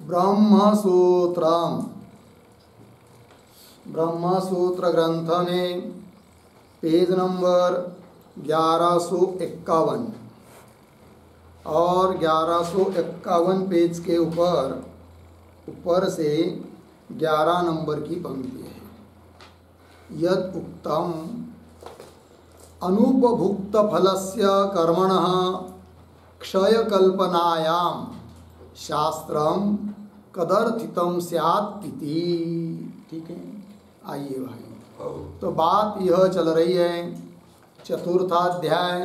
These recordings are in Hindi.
ब्रह्मसूत्रम ब्रह्मसूत्र ग्रंथ में पेज नंबर 1151 और 1151 पेज के ऊपर से 11 नंबर की पंक्ति है। यद उक्तम अनुपभुक्त फलस्य कर्मणः क्षय कल्पनायाम शास्त्रम कदर्थितम स्यात् इति। ठीक है, आइए भाई, तो बात यह चल रही है चतुर्थाध्याय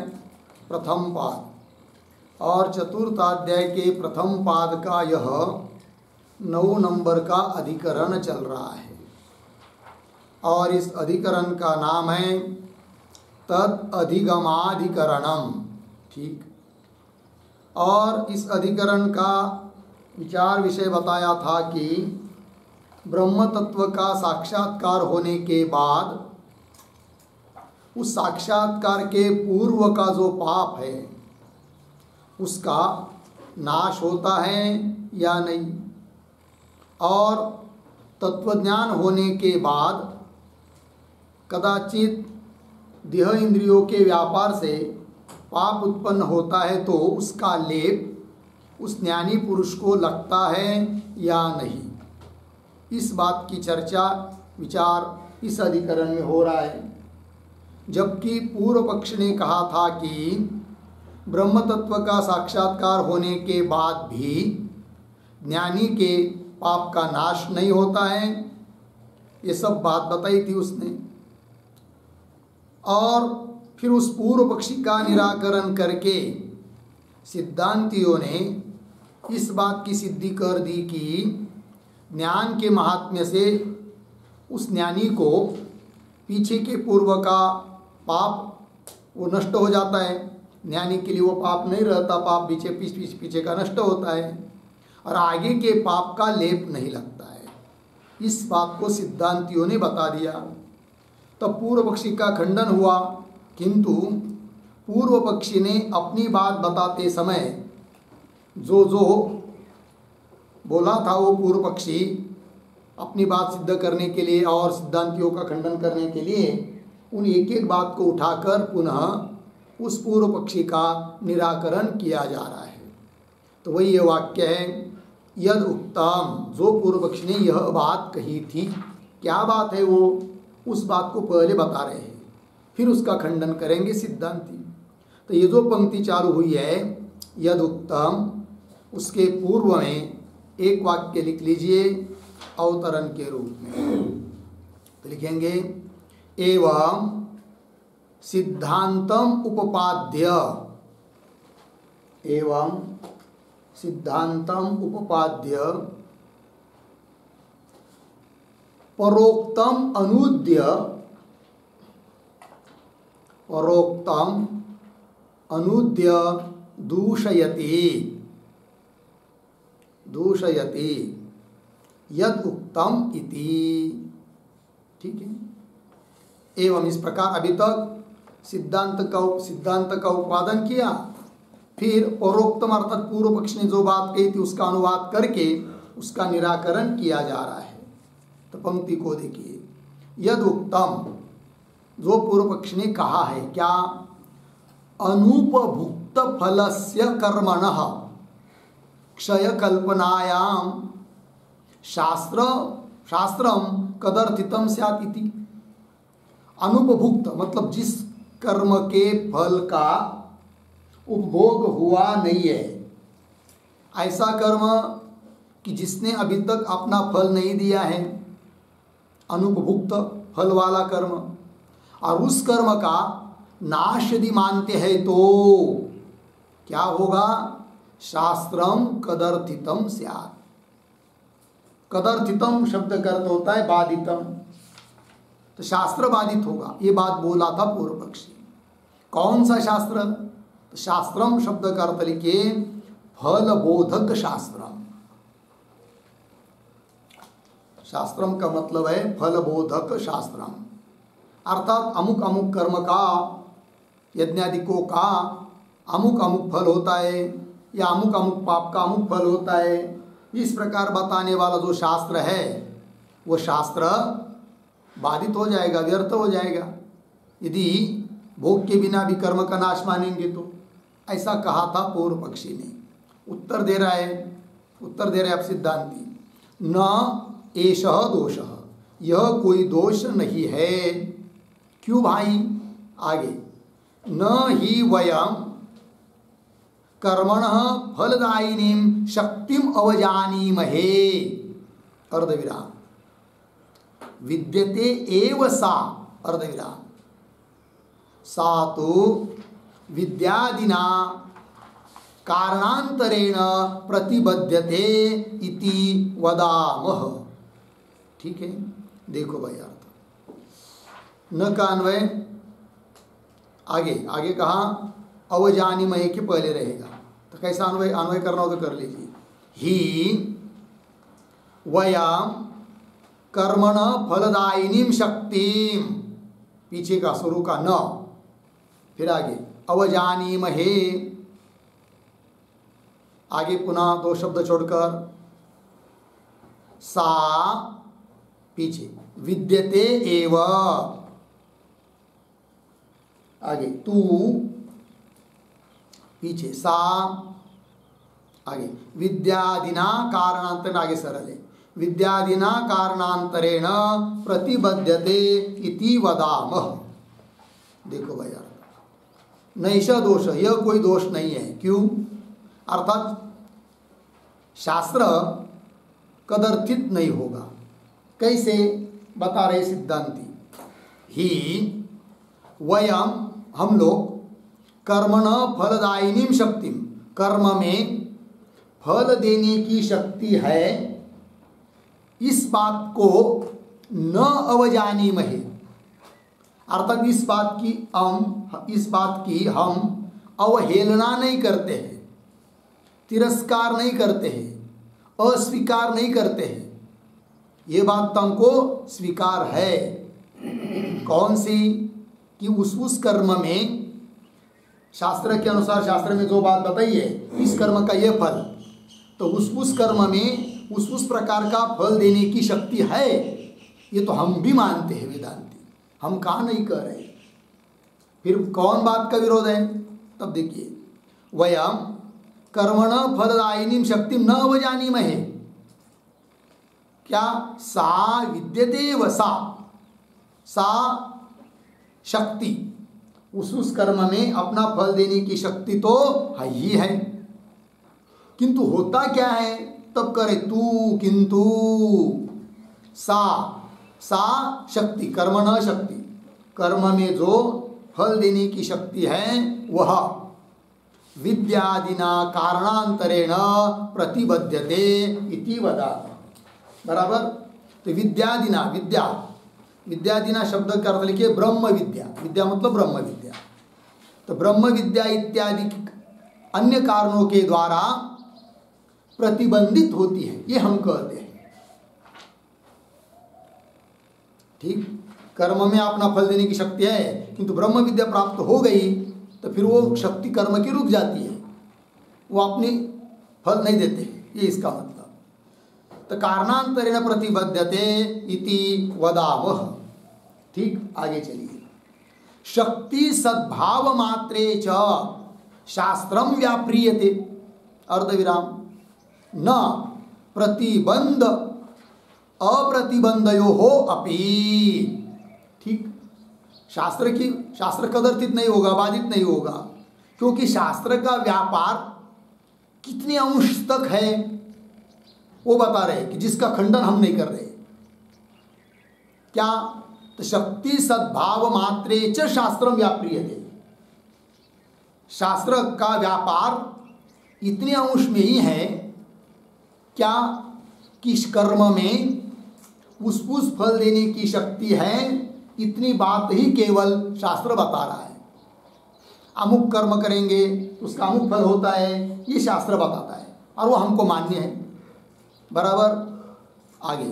प्रथम पाद, और चतुर्थाध्याय के प्रथम पाद का यह 9 नंबर का अधिकरण चल रहा है, और इस अधिकरण का नाम है तद अधिगमाधिकरणम। ठीक, और इस अधिकरण का विचार विषय बताया था कि ब्रह्म तत्व का साक्षात्कार होने के बाद उस साक्षात्कार के पूर्व का जो पाप है उसका नाश होता है या नहीं, और तत्वज्ञान होने के बाद कदाचित देह इंद्रियों के व्यापार से पाप उत्पन्न होता है तो उसका लेप उस ज्ञानी पुरुष को लगता है या नहीं, इस बात की चर्चा विचार इस अधिकरण में हो रहा है। जबकि पूर्व पक्ष ने कहा था कि ब्रह्म तत्व का साक्षात्कार होने के बाद भी ज्ञानी के पाप का नाश नहीं होता है, ये सब बात बताई थी उसने। और फिर उस पूर्व पक्षी का निराकरण करके सिद्धांतियों ने इस बात की सिद्धि कर दी कि ज्ञान के महात्म्य से उस ज्ञानी को पीछे के पूर्व का पाप वो नष्ट हो जाता है, ज्ञानी के लिए वो पाप नहीं रहता, पाप पीछे का नष्ट होता है और आगे के पाप का लेप नहीं लगता है। इस बात को सिद्धांतियों ने बता दिया, तब पूर्व पक्षी का खंडन हुआ। किंतु पूर्व पक्षी ने अपनी बात बताते समय जो बोला था वो पूर्व पक्षी अपनी बात सिद्ध करने के लिए और सिद्धांतियों का खंडन करने के लिए उन एक एक बात को उठाकर पुनः उस पूर्व पक्षी का निराकरण किया जा रहा है। तो वही ये वाक्य है, यद उक्तम, जो पूर्व पक्षी ने यह बात कही थी, क्या बात है वो, उस बात को पहले बता रहे हैं, फिर उसका खंडन करेंगे सिद्धांती। तो ये जो पंक्ति चालू हुई है यद उक्तम, उसके पूर्व में एक वाक्य लिख लीजिए अवतरण के रूप में। तो लिखेंगे एवं सिद्धांतम उपपाद्य, एवं सिद्धांतम उपपाद्य परोक्तम अनुद्य, परोक्तम अनुद्य दूषयति यद उक्तम इति। ठीक है, एवं इस प्रकार अभी तक सिद्धांत का उत्पादन किया, फिर परोक्तम अर्थात पूर्व पक्ष ने जो बात कही थी उसका अनुवाद करके उसका निराकरण किया जा रहा है। तो पंक्ति को देखिए, यद उक्तम, जो पूर्व पक्ष ने कहा है क्या, अनुपभुक्त फलस्य कर्मणः क्षय कल्पनायाम शास्त्रम कदर्थितम स्यात् इति। अनुपभुक्त मतलब जिस कर्म के फल का उपभोग हुआ नहीं है, ऐसा कर्म कि जिसने अभी तक अपना फल नहीं दिया है, अनुपभुक्त फल वाला कर्म, और उस कर्म का नाश यदि मानते हैं तो क्या होगा, शास्त्रम कदर्थितम स्यात्। कदर्थितम शब्द का अर्थ होता है बाधितम, तो शास्त्र बाधित होगा, ये बात बोला था पूर्व पक्षी। कौन सा शास्त्र, तो शास्त्रम शब्द का अर्थ लिखिए फल बोधक शास्त्रम। शास्त्रम का मतलब है फल बोधक शास्त्रम, अर्थात अमुक अमुक कर्म का, यज्ञादिकों का अमुक अमुक फल होता है, या अमुक अमुक पाप का अमुक फल होता है, इस प्रकार बताने वाला जो शास्त्र है वो शास्त्र बाधित हो जाएगा, व्यर्थ हो जाएगा यदि भोग के बिना भी कर्म का नाश मानेंगे तो। ऐसा कहा था पूर्व पक्षी ने। उत्तर दे रहा है अब सिद्धांती, न एषः दोषः, यह कोई दोष नहीं है। क्यों भाई? आगे, न ही वयम कर्मणः फलदायिनीं शक्तिम अवजानीमहे, अर्धविराम, विद्यते एव सा, अर्धविराम, सा तो विद्यादिना कारणांतरेण प्रतिबध्यते इति वदामः। ठीक है, देखो भाई अर्थ, न का अन्वय आगे कहा अवजानीमहे के पहले रहेगा, तो कैसा अन्वय करना हो तो कर लीजिए। ही वयम कर्मण फलदायिनीं शक्तिम, पीछे का शुरू का न, फिर आगे अवजानीमहे, आगे पुनः दो शब्द छोड़कर सा, पीछे विद्यते एव, आगे तू, पीछे सा, आगे विद्यादिना कारणांतरेण, आगे सरल है, विद्यादिना कारणांतरेण प्रतिबध्यते इति वदामः। देखो भाई यार, नैषा दोष, यह कोई दोष नहीं है। क्यों? अर्थात शास्त्र कदर्थित नहीं होगा। कैसे बता रहे सिद्धांती, ही वयम, हम लोग, कर्मण फलदायिनीं शक्तिम, कर्म में फल देने की शक्ति है, इस बात को न अवजानीमहे, अर्थात इस बात की हम अवहेलना नहीं करते हैं, तिरस्कार नहीं करते हैं, अस्वीकार नहीं करते हैं। ये बात तो हमको स्वीकार है। कौन सी? कि उस कर्म में, शास्त्र के अनुसार, शास्त्र में जो बात बताई है, इस कर्म का ये फल, तो उस कर्म में उस प्रकार का फल देने की शक्ति है, ये तो हम भी मानते हैं वेदांती, हम कहाँ नहीं कर रहे। फिर कौन बात का विरोध है? तब देखिए, वयम कर्मण फलदायिनीं शक्तिं न अवजानीमहे, क्या? सा विद्यते व सा शक्ति, उस कर्म में अपना फल देने की शक्ति तो है ही है, किंतु होता क्या है? तब करे तू, किंतु सा शक्ति, कर्मण शक्ति, कर्म में जो फल देने की शक्ति है वह विद्यादिना कारणांतरेण प्रतिबध्यते इति वदामः। बराबर? तो विद्यादिना, विद्यादिना शब्द का अर्थ लिखिए ब्रह्म विद्या, विद्या मतलब ब्रह्म विद्या, तो ब्रह्म विद्या इत्यादि अन्य कारणों के द्वारा प्रतिबंधित होती है, ये हम कहते हैं। ठीक, कर्म में अपना फल देने की शक्ति है, किंतु ब्रह्म विद्या प्राप्त हो गई तो फिर वो शक्ति कर्म की रुक जाती है, वो अपनी फल नहीं देते, ये इसका मतलब। तो कारणांतरेण प्रतिबद्धते इति वदामः। ठीक, आगे चलिए। शक्ति सद्भाव मात्रे च शास्त्रम व्याप्रियते, अर्धविराम, न प्रतिबंध अप्रतिबंधयोः अपि। ठीक, शास्त्र कदर्थित नहीं होगा, बाधित नहीं होगा, क्योंकि शास्त्र का व्यापार कितने अंश तक है वो बता रहे कि जिसका खंडन हम नहीं कर रहे। क्या? तो शक्ति सद्भाव मात्रे च शास्त्रम व्याप्रियते, शास्त्र का व्यापार इतने अंश में ही है क्या कि इस कर्म में उस फल देने की शक्ति है, इतनी बात ही केवल शास्त्र बता रहा है। अमुक कर्म करेंगे उसका अमुक फल होता है, ये शास्त्र बताता है और वो हमको मान्य है। बराबर? आगे,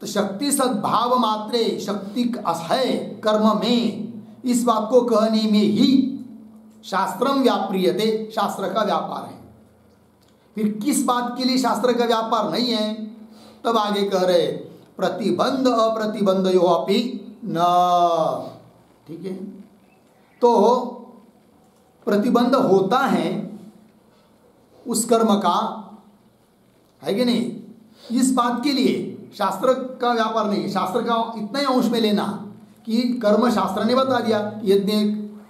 तो शक्ति सद्भाव मात्रे, शक्ति है कर्म में, इस बात को कहने में ही शास्त्रम व्याप्रियते, शास्त्र का व्यापार है। फिर किस बात के लिए शास्त्र का व्यापार नहीं है? तब आगे कह रहे प्रतिबंध अप्रतिबंधयो अपि न। ठीक है, तो प्रतिबंध होता है उस कर्म का, है कि नहीं? इस बात के लिए शास्त्र का व्यापार नहीं है। शास्त्र का इतना ही अंश में लेना कि कर्म शास्त्र ने बता दिया, यज्ञ,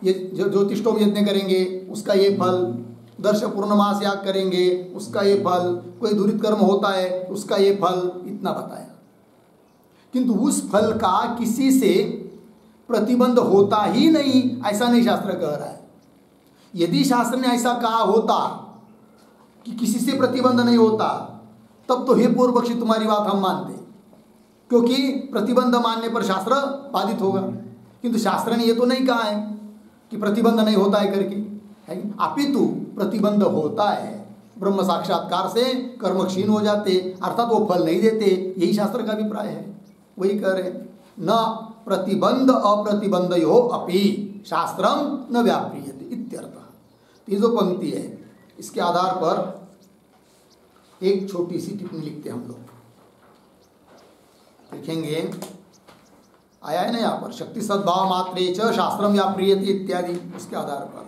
ये ज्योतिष्ठोम यज्ञ करेंगे उसका ये फल, दर्श पूर्णमास याग करेंगे उसका ये फल, कोई दुरित कर्म होता है उसका ये फल, इतना बताया। किंतु उस फल का किसी से प्रतिबंध होता ही नहीं, ऐसा नहीं शास्त्र कह रहा है। यदि शास्त्र ने ऐसा कहा होता कि किसी से प्रतिबंध नहीं होता, तब तो हे पूर्व पक्षी तुम्हारी बात हम मानते, क्योंकि प्रतिबंध मानने पर शास्त्र बाधित होगा। किंतु शास्त्र ने ये तो नहीं कहा है कि प्रतिबंध नहीं होता है करके, है? अपितु प्रतिबंध होता है, ब्रह्म साक्षात्कार से कर्म क्षीण हो जाते, अर्थात वो फल नहीं देते, यही शास्त्र का अभिप्राय है। वही कह रहे न प्रतिबंध अप्रतिबंधयो अपि शास्त्रम न व्याप्रियते इत्यर्थः। ये जो पंक्ति है इसके आधार पर एक छोटी सी टिप्पणी लिखते हैं हम लोग। लिखेंगे, आया है ना यहाँ पर, शक्ति सद्भाव मात्रे च शास्त्रम व्याप्रियते इत्यादि। उसके आधार पर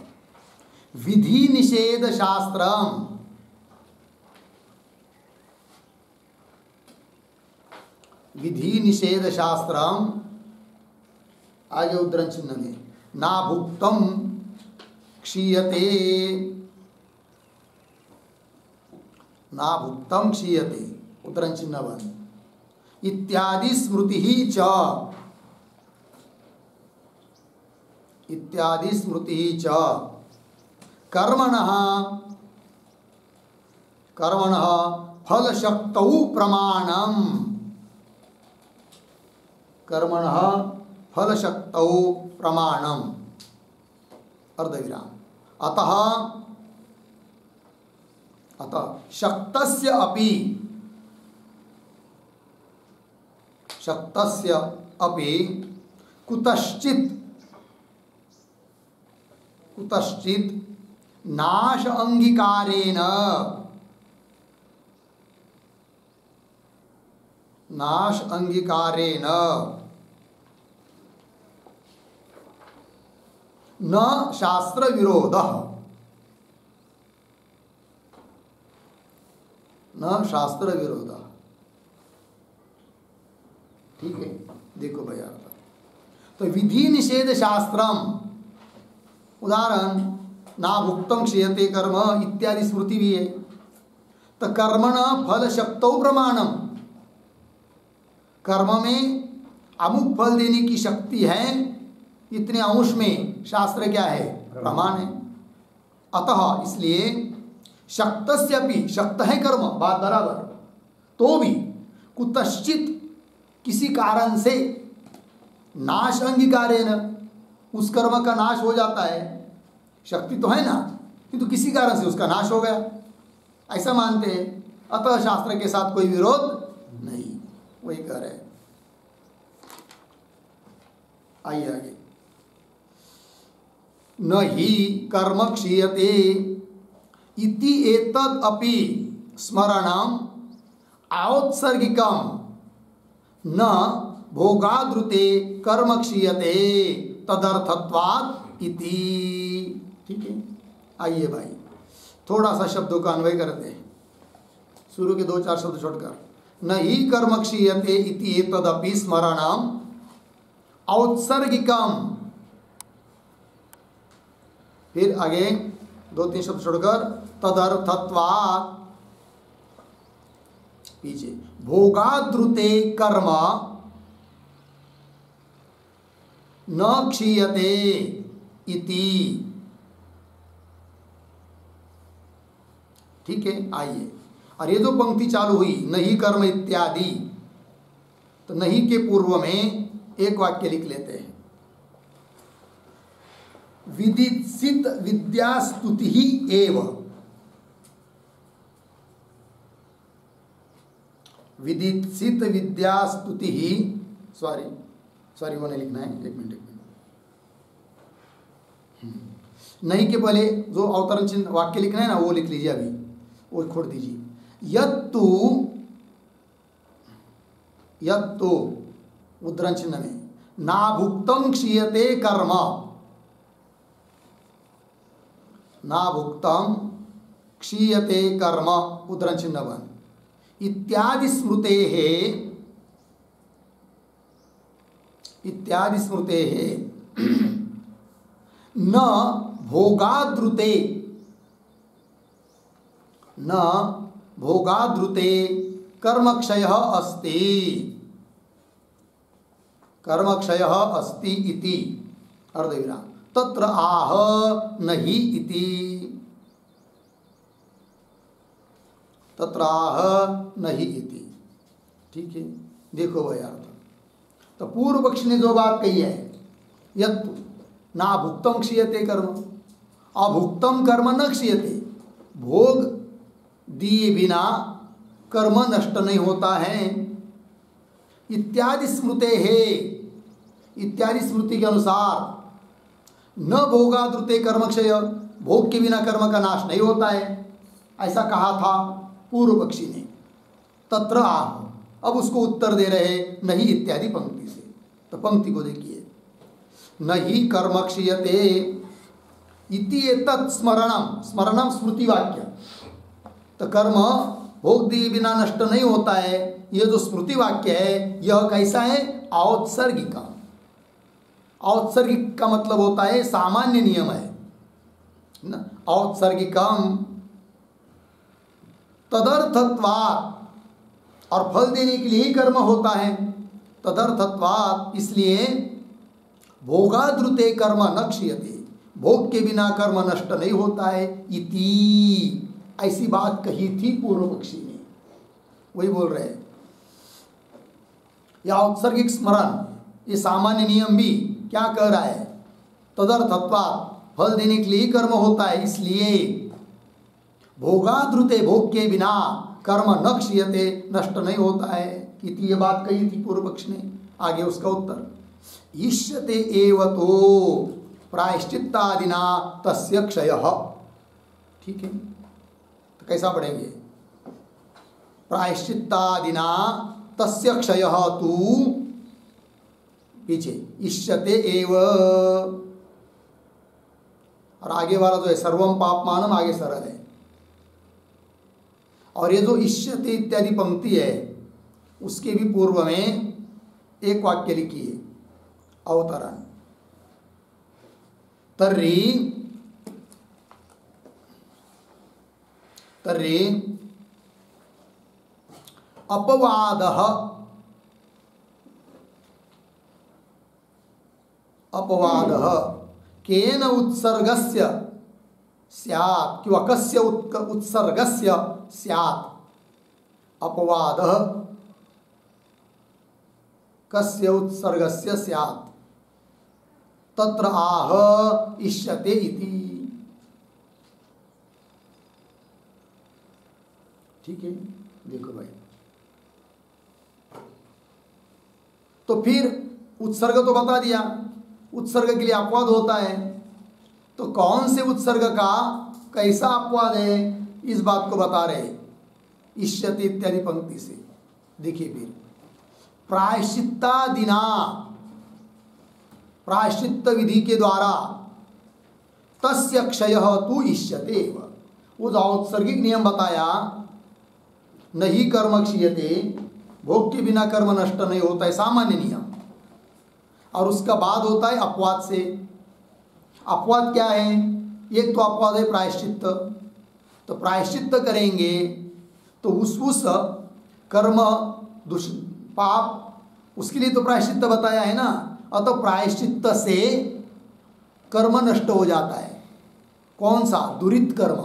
विधि निषेध शास्त्रम, विधि निषेध शास्त्रम, आगे उद्धरण चिन्ह में ना भुक्तम क्षीयते, ना भुक्तम क्षीयते, उद्धरण चिन्ह बन, इत्यादि स्मृति ही च, इत्यादि स्मृति ही च कर्मणः, कर्मणः फलशक्तौ प्रमाणम, कर्मणः फलशक्तौ प्रमाणम, अर्धविराम, अतः, अतः शक्तस्य अपि, शक्तस्य अपि कुतश्चित्, कुतश्चित् नाश अंगीकारेण, नाश अंगीकारेण न शास्त्र विरोधः, न शास्त्र विरोधः। ठीक है, देखो भैया, तो विधि निषेध शास्त्रम, उदाहरण ना भुक्तम क्षीयते कर्म इत्यादि स्मृति भी है। तो कर्मण फल शक्तौ प्रमाणम, कर्म में अमुक फल देने की शक्ति है, इतने अंश में शास्त्र क्या है? प्रमाण है। अतः इसलिए शक्तस्य भी, शक्त है कर्म, बात बराबर, तो भी कुतश्चित किसी कारण से नाश अंगीकारेण, उस कर्म का नाश हो जाता है। शक्ति तो है ना, किंतु किसी कारण से उसका नाश हो गया, ऐसा मानते हैं। अतः शास्त्र के साथ कोई विरोध नहीं, वही कह रहे हैं। आइए आगे, न ही कर्म क्षीयते इति एतद् अपि स्मरणम औत्सर्गिकम न भोगाद्रुते कर्म क्षीयते तदर्थत्वात् इति। ठीक है, आइए भाई थोड़ा सा शब्दों का अन्वय करते हैं, शुरू के 2-4 शब्द छोड़कर। न ही कर्म क्षीयते इति एतदपि स्मरणम औत्सर्गिकम, फिर आगे 2-3 शब्द छोड़कर तदर्थत्वात्, पीछे भोगाद्रुते कर्म न क्षीयते इति। ठीक है, आइए, और ये जो पंक्ति चालू हुई नहीं कर्म इत्यादि, तो नहीं के पूर्व में एक वाक्य लिख लेते हैं, विदित्सित विद्यास्तुति ही एव, विदित्सित विद्यास्तुति ही, सॉरी वो नहीं लिखना है, एक मिनट। नहीं के पहले जो अवतरण चिन्ह वाक्य लिखना है ना, वो लिख लीजिए अभी। वो छोड़ दीजिए। यत्तु उद्धरण चिन्ह में ना भुक्तम क्षीयते कर्म, ना भुक्तम क्षीयते कर्म उद्धरण चिन्ह बन इत्यादि स्मृते न भोगाद्रुते कर्मक्षयः अस्ति इति अर्धविराम तत्र आह नहि इति, तत्र आह नहि इति। ठीक है, देखो भाई अर्थ। तो पूर्व पक्ष ने जो बात कही है, यत्तु ना भुक्तम क्षीयते कर्म, अभुक्तम कर्म न क्षीयते, भोग दिए बिना कर्म नष्ट नहीं होता है। इत्यादि स्मृते है, इत्यादि स्मृति के अनुसार न भोगाद्रुते कर्मक्षय, भोग के बिना कर्म का नाश नहीं होता है, ऐसा कहा था पूर्व पक्षी ने। तत्र आह, अब उसको उत्तर दे रहे नहीं इत्यादि पंक्ति से। तो पंक्ति को देखिए, नहीं कर्म क्षीयते इति एतत् स्मरणम, स्मरणम स्मृति वाक्य। तो कर्म भोग दिए बिना नष्ट नहीं होता है, यह जो स्मृति वाक्य है यह कैसा है? औत्सर्गिका। औत्सर्गिक का मतलब होता है सामान्य नियम है ना। औत्सर्गिकम तदर्थत्वात्, और फल देने के लिए ही कर्म होता है। तदर्थत्वात्, इसलिए भोगाद्रुते कर्म न क्षीयते, भोग के बिना कर्म नष्ट नहीं होता है इति, ऐसी बात कही थी पूर्व पक्षी ने, वही बोल रहे हैं। या औत्सर्गिक स्मरण, ये सामान्य नियम भी क्या कह रहा है? तदर्थत्वात्, फल देने के लिए ही कर्म होता है, इसलिए भोगाद्रुते, भोग के बिना कर्म न क्षीयते, नष्ट नहीं होता है इति, ये बात कही थी पूर्व पक्ष ने। आगे उसका उत्तर, इष्यते एव तो प्रायश्चित्तादिना तस्य क्षयः। ठीक है, तो कैसा पढ़ेंगे? प्रायश्चित्तादिना तस्य क्षयः तु, पीछे इष्यते एव, और आगे वाला जो है सर्वम पापमानम, आगे सरल है। और ये जो इष्यते इत्यादि पंक्ति है उसके भी पूर्व में एक वाक्य लिखिए, अवतरण। तर्हि अपवादः केन उत्सर्गस्य स्यात्, किंवा कस्य उत्सर्गस्य स्यात्। अपवादः कस्य उत्सर्गस्य स्यात्, तत्र आह इष्यते इति। ठीक है, देखो भाई। तो फिर उत्सर्ग तो बता दिया, उत्सर्ग के लिए अपवाद होता है, तो कौन से उत्सर्ग का कैसा अपवाद है, इस बात को बता रहे इष्यते इत्यादि पंक्ति से। देखिए फिर, प्रायश्चित्तादिना, प्रायश्चित्त विधि के द्वारा, तस्य क्षयः तु इष्यते। वो जो औत्सर्गिक नियम बताया, नहीं कर्म क्षीयते, भोग के बिना कर्म नष्ट नहीं होता है, सामान्य नियम। और उसका बाद होता है अपवाद से। अपवाद क्या है? एक तो अपवाद है प्रायश्चित्त, तो प्रायश्चित्त करेंगे तो उस कर्म पाप, उसके लिए तो प्रायश्चित्त बताया है ना। अतः प्रायश्चित्त से कर्म नष्ट हो जाता है। कौन सा? दुरित कर्म,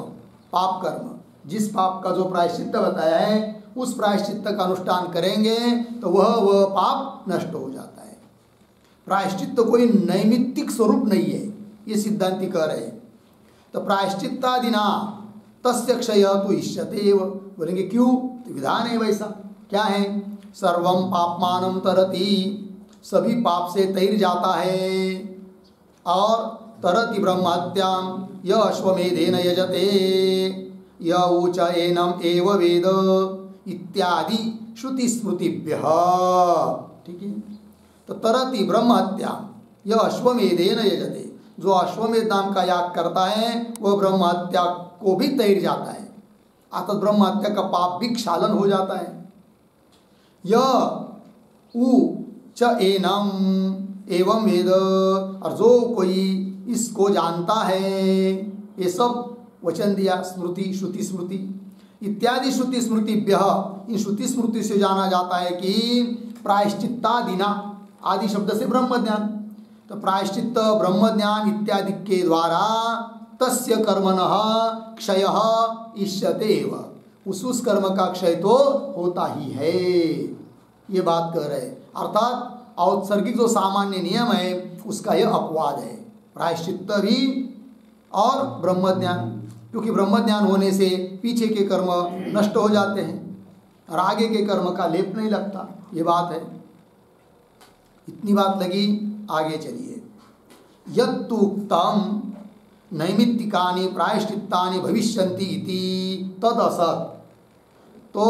पाप कर्म। जिस पाप का जो प्रायश्चित्त बताया है, उस प्रायश्चित्त का अनुष्ठान करेंगे तो वह पाप नष्ट हो जाता है। प्रायश्चित्त कोई नैमित्तिक स्वरूप नहीं है, ये सिद्धांति कह रहे हैं। तो प्रायश्चित्तादिना तस्य क्षय तो इष्यते एव। बोलेंगे क्यों? तो विधान है वैसा। क्या है? सर्वम पापमानम तरति, सभी पाप से तैर जाता है। और तरति ब्रह्महत्याम य अश्वमेधेन यजते, य ऊच एनम एव वेद इत्यादि श्रुति स्मृतिभ्यः। ठीक है। तो तरति ब्रह्म हत्या यह अश्वमेधेन यजते, जो अश्वमेध नाम का याग करता है वह ब्रह्म हत्या को भी तैर जाता है, अर्थात ब्रह्म हत्या का पाप भी क्षालन हो जाता है। यह उ च एनम एवं वेद, और जो कोई इसको जानता है, ये सब वचन दिया स्मृति श्रुति स्मृति इत्यादि श्रुति स्मृतिभ्य। इन श्रुति स्मृति से जाना जाता है कि प्रायश्चित्तादिना, आदि शब्द से ब्रह्म ज्ञान, तो प्रायश्चित्त ब्रह्म ज्ञान इत्यादि के द्वारा तस्य कर्मणः क्षयः इष्यते एव, उस कर्म का क्षय तो होता ही है, ये बात कह रहे। अर्थात औत्सर्गिक जो सामान्य नियम है उसका यह अपवाद है, प्रायश्चित्त भी और ब्रह्मज्ञान, क्योंकि ब्रह्मज्ञान होने से पीछे के कर्म नष्ट हो जाते हैं और आगे के कर्म का लेप नहीं लगता, ये बात है। इतनी बात लगी, आगे चलिए। यत्तुक्तम नैमित्तिकानि प्रायश्चित्तानि भविष्यन्ति इति तद असत्। तो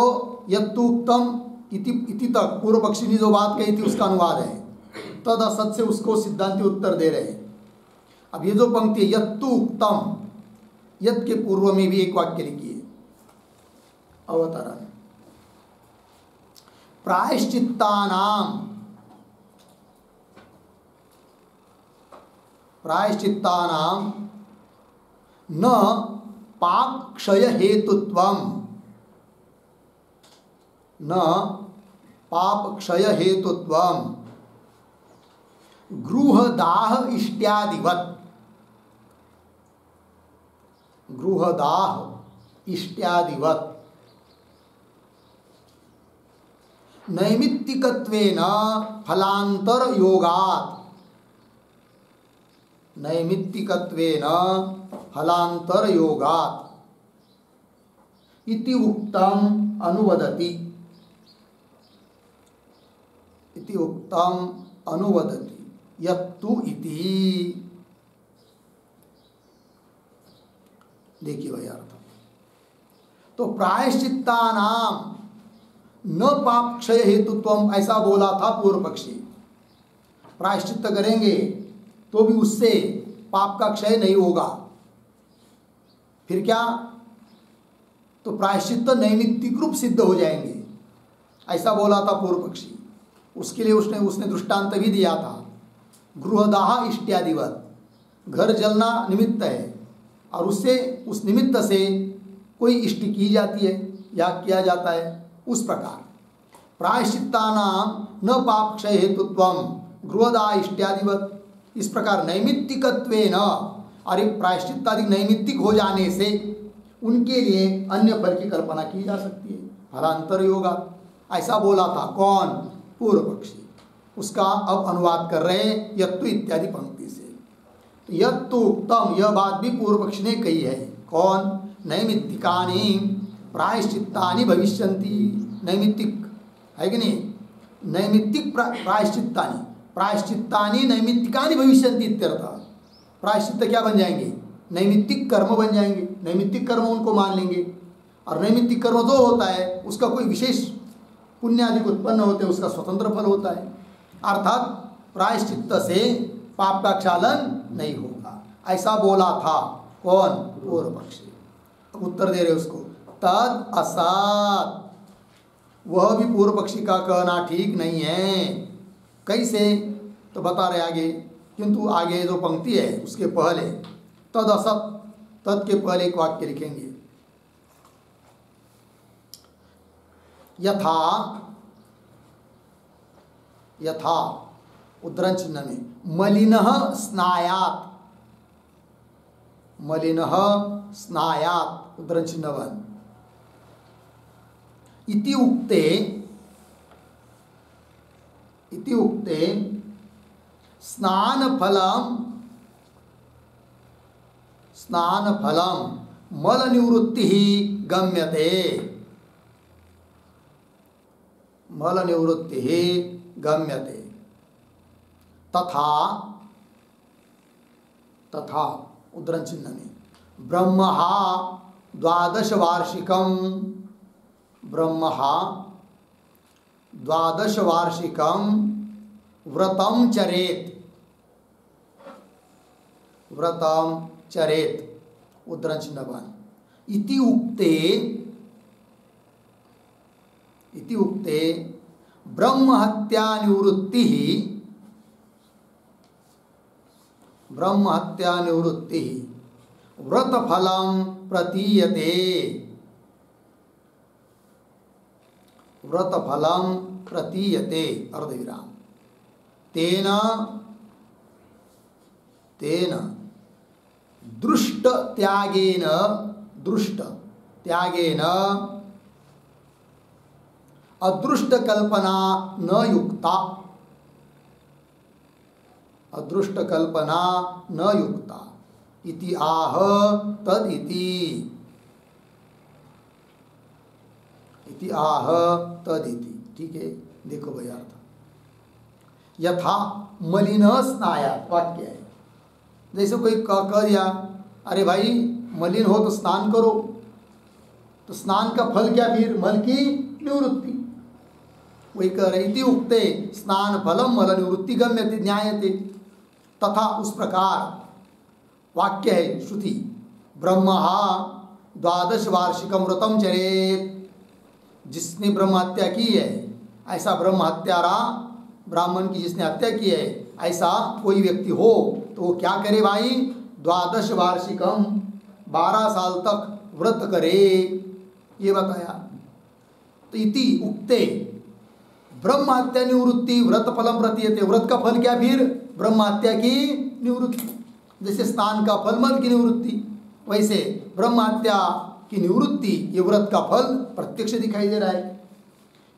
यत्तुक्तम इति तक पूर्व पक्षी ने जो बात कही थी उसका अनुवाद है, तद असत से उसको सिद्धांति उत्तर दे रहे हैं। अब ये जो पंक्ति है यत्तुक्तम, यत् के पूर्व में भी एक वाक्य लिखिए, अवतरण प्रायश्चित्तानाम न पाप क्षय हेतुत्वम, न पाप क्षय हेतुत्वम गृहदाह इष्ट्यादिवत्, गृहदाह इष्ट्यादिवत् नैमित्तिकत्वेन फलांतर योगात्, नैमित्तिकत्वेन फलांतर योगात् इति उक्तम अनुवदति, इति उक्तम अनुवदति यत्तु इति। देखिए भाई अर्थ, तो प्रायश्चित्तानाम न पाप क्षय हेतुत्वम ऐसा बोला था पूर्व पक्षी, प्रायश्चित्त करेंगे तो भी उससे पाप का क्षय नहीं होगा। फिर क्या, तो प्रायश्चित्त नैमित्तिक रूप सिद्ध हो जाएंगे, ऐसा बोला था पूर्व पक्षी। उसके लिए उसने दृष्टांत भी दिया था, गृहदाह इष्ट्यादिवत, घर जलना निमित्त है और उससे उस निमित्त से कोई इष्ट की जाती है या किया जाता है, उस प्रकार प्रायश्चित्तानाम न पाप क्षय हेतुत्वम गृहदाह इष्ट्यादिवत, इस प्रकार नैमित्तिकत्वेन, और प्रायश्चित्तादि नैमित्तिक हो जाने से उनके लिए अन्य फल की कल्पना की जा सकती है, फलांतर योगा, ऐसा बोला था कौन, पूर्व पक्षी। उसका अब अनुवाद कर रहे हैं यत्तु इत्यादि पंक्ति से। तो यत्तु उत्तम, यह बात भी पूर्व पक्षी ने कही है, कौन, नैमित्तिकानि प्रायश्चित्तानि भविष्यन्ति, नैमित्तिक है कि नहीं, नैमित्तिक प्रायश्चित्तानि, प्रायश्चित्तानि नैमित्तिकानि भविष्यन्ति इत्यर्थ। प्रायश्चित्त क्या बन जाएंगे, नैमित्तिक कर्म बन जाएंगे, नैमित्तिक कर्म उनको मान लेंगे, और नैमित्तिक कर्म जो होता है उसका कोई विशेष पुण्य आदि उत्पन्न होते हैं, उसका स्वतंत्र फल होता है, अर्थात प्रायश्चित्त से पाप का क्षालन नहीं होगा, ऐसा बोला था कौन, पूर्व पक्षी। उत्तर दे रहे उसको, तद असत, वह भी पूर्व पक्षी का कहना ठीक नहीं है। कैसे, तो बता रहे आगे, किंतु आगे जो पंक्ति है उसके पहले तद असत, तद के पहले एक वाक्य लिखेंगे, यथा, यथा उद्धरण चिन्ह में मलिनः स्नायात्, मलिनः स्नायात् उद्धरण चिन्ह वन, इति उक्ते, इति उक्ते स्नान फलम, स्नान फलम मल निवृत्ति गम्यते, मल निवृत्ति गम्यते, तथा, तथा उद्धरण चिन्ह में ब्रह्महा द्वादश वार्षिकम ब्रह्महा 12 वार्षिकम व्रतम चरेत उद्धरण चिन्ह बन इति उक्ते ब्रह्महत्या निवृत्ति व्रतफलं प्रतीयते अर्धविराम तेन दृष्ट त्यागेन अदृष्ट कल्पना न युक्ता इति आह तदिति ठीक है। देखो भाई अर्थ यथा मलिन स्नायात् वाक्य है। जैसे कोई कह दिया अरे भाई मलिन हो तो स्नान करो, तो स्नान का फल क्या फिर मल की निवृत्ति। वही कह रहे इति उक्ते स्नान फलम मल निवृत्ति गम्यते न्यायते। तथा उस प्रकार वाक्य है श्रुति ब्रह्महा 12 वार्षिकम व्रतम चरेत। जिसने ब्रह्म हत्या की है ऐसा ब्रह्म हत्यारा ब्राह्मण की जिसने हत्या की है ऐसा कोई व्यक्ति हो तो वो क्या करे भाई 12 वार्षिकम 12 साल तक व्रत करे, ये बताया। तो इति उक्ते ब्रह्म हत्या निवृत्ति व्रत फलम प्रतीयते। व्रत का फल क्या फिर ब्रह्म हत्या की निवृत्ति। जैसे स्नान का फल मल की निवृत्ति, वैसे ब्रह्म हत्या की निवृत्ति ये व्रत का फल प्रत्यक्ष दिखाई दे रहा है।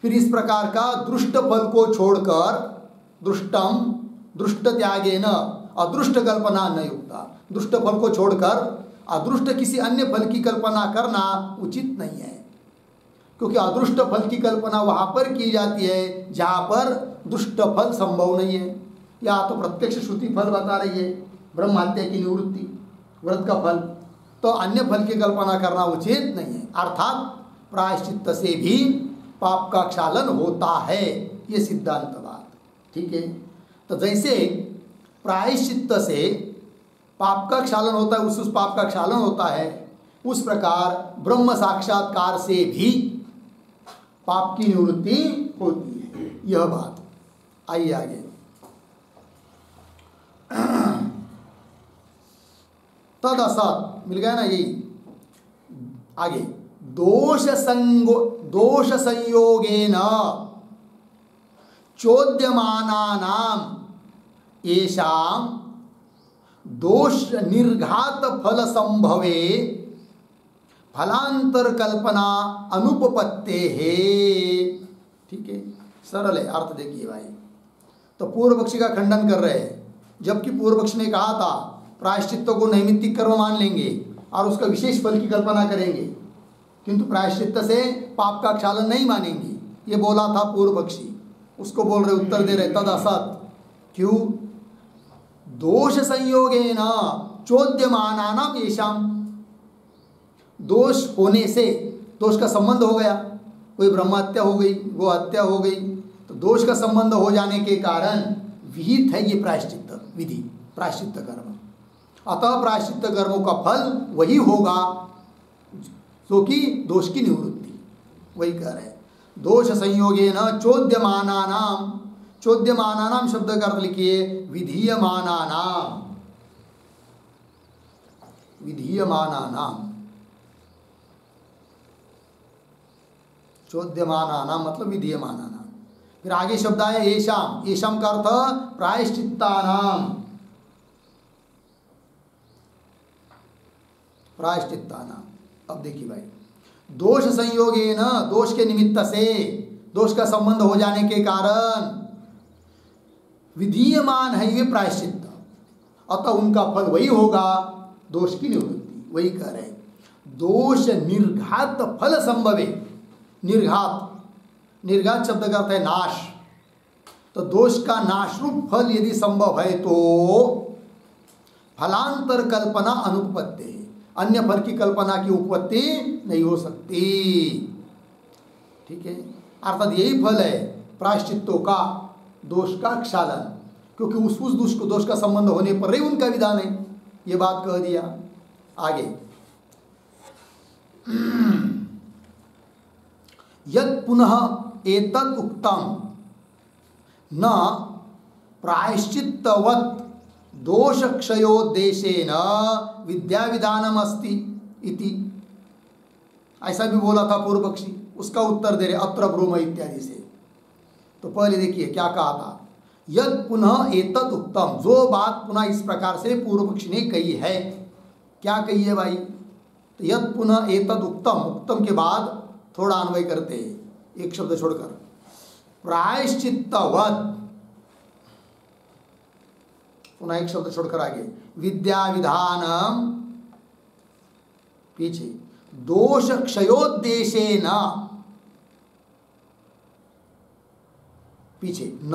फिर इस प्रकार का दृष्ट फल को छोड़कर दृष्ट त्यागेन अदृष्ट कल्पना न युक्ता। दुष्ट फल को छोड़कर अदृष्ट किसी अन्य फल की कल्पना करना उचित नहीं है, क्योंकि अदृष्ट फल की कल्पना वहाँ पर की जाती है जहाँ पर दुष्ट फल संभव नहीं है। या तो प्रत्यक्ष श्रुति फल बता रही है ब्रह्म हत्या की निवृत्ति व्रत का फल, तो अन्य फल की कल्पना करना उचित नहीं है। अर्थात प्रायश्चित्त से भी पाप का क्षालन होता है, ये सिद्धांत बात, ठीक है। तो जैसे प्रायश्चित्त से पाप का क्षालन होता है, उस पाप का क्षालन होता है, उस प्रकार ब्रह्म साक्षात्कार से भी पाप की निवृत्ति होती है। यह बात आइए आगे। तद असत मिल गया ना, यही आगे दोष संयोगेन चोद्यमानानाम येषाम दोष निर्घात फल संभवे फलांतर कल्पना अनुपपत्ते है। ठीक है, सरल है अर्थ। देखिए भाई, तो पूर्व पक्षी का खंडन कर रहे हैं, जबकि पूर्व पक्ष ने कहा था प्रायश्चित्त को नैमित्तिक कर्म मान लेंगे और उसका विशेष फल की कल्पना करेंगे, किंतु प्रायश्चित्त से पाप का क्षालन नहीं मानेंगे, ये बोला था पूर्व पक्षी। उसको बोल रहे, उत्तर दे रहे तद असत। क्यों? दोष संयोगेन चोद्यमानानाम येषाम, दोष होने से, दोष का संबंध हो गया, कोई ब्रह्म हत्या हो गई, गो हत्या हो गई, तो दोष का संबंध हो जाने के कारण विहित है ये प्रायश्चित्त विधि, प्रायश्चित्त कर्म। अतः प्रायश्चित्त कर्मों का फल वही होगा जो कि दोष की निवृत्ति। वही कह रहे हैं दोष संयोगेन चोद्यमानानाम, चोद्यमानानाम शब्द का अर्थ लिखिए विधीयमानानाम, विधीयमानानाम, चोद्यमानानाम मतलब विधीयमानानाम। फिर आगे शब्द आया येषाम, येषाम का अर्थ प्रायश्चित्तानाम, प्रायश्चित्तानाम। अब देखिए भाई, दोष संयोगेन, दोष के निमित्त से, दोष का संबंध हो जाने के कारण विधीयमान है ये प्रायश्चित्त, अतः उनका फल वही होगा दोष की निवृत्ति। वही कह रहे हैं दोष निर्घात फल संभवे। निर्घात, निर्घात शब्द का अर्थ है नाश, तो दोष का नाश रूप फल यदि संभव है तो फलांतर कल्पना अनुपपत्ति है, अन्य फल की कल्पना की उत्पत्ति नहीं हो सकती। ठीक है, अर्थात यही फल है प्रायश्चित्तों का, दोष का क्षालन, क्योंकि उस दोष का संबंध होने पर ही उनका विधान है। ये बात कह दिया। आगे यद पुनः एतद उक्तम न प्रायश्चित्तवत् दोष क्षयोद्देशेन विद्या विधानम अस्ति इति, ऐसा भी बोला था पूर्व पक्षी। उसका उत्तर दे रहे अत्र ब्रूम इत्यादि से। तो पहले देखिए क्या कहा था, यद पुनः एतद उत्तम, जो बात पुनः इस प्रकार से पूर्व पक्षी ने कही है। क्या कही है भाई? तो यद पुनः एतद उत्तम, उत्तम के बाद थोड़ा अन्वय करते हैं एक शब्द छोड़कर, प्रायश्चित्तवत्, पुनः एक शब्द छोड़कर आगे, विद्या विधानम, पीछे दोष क्षयोद्देशेन, पीछे न,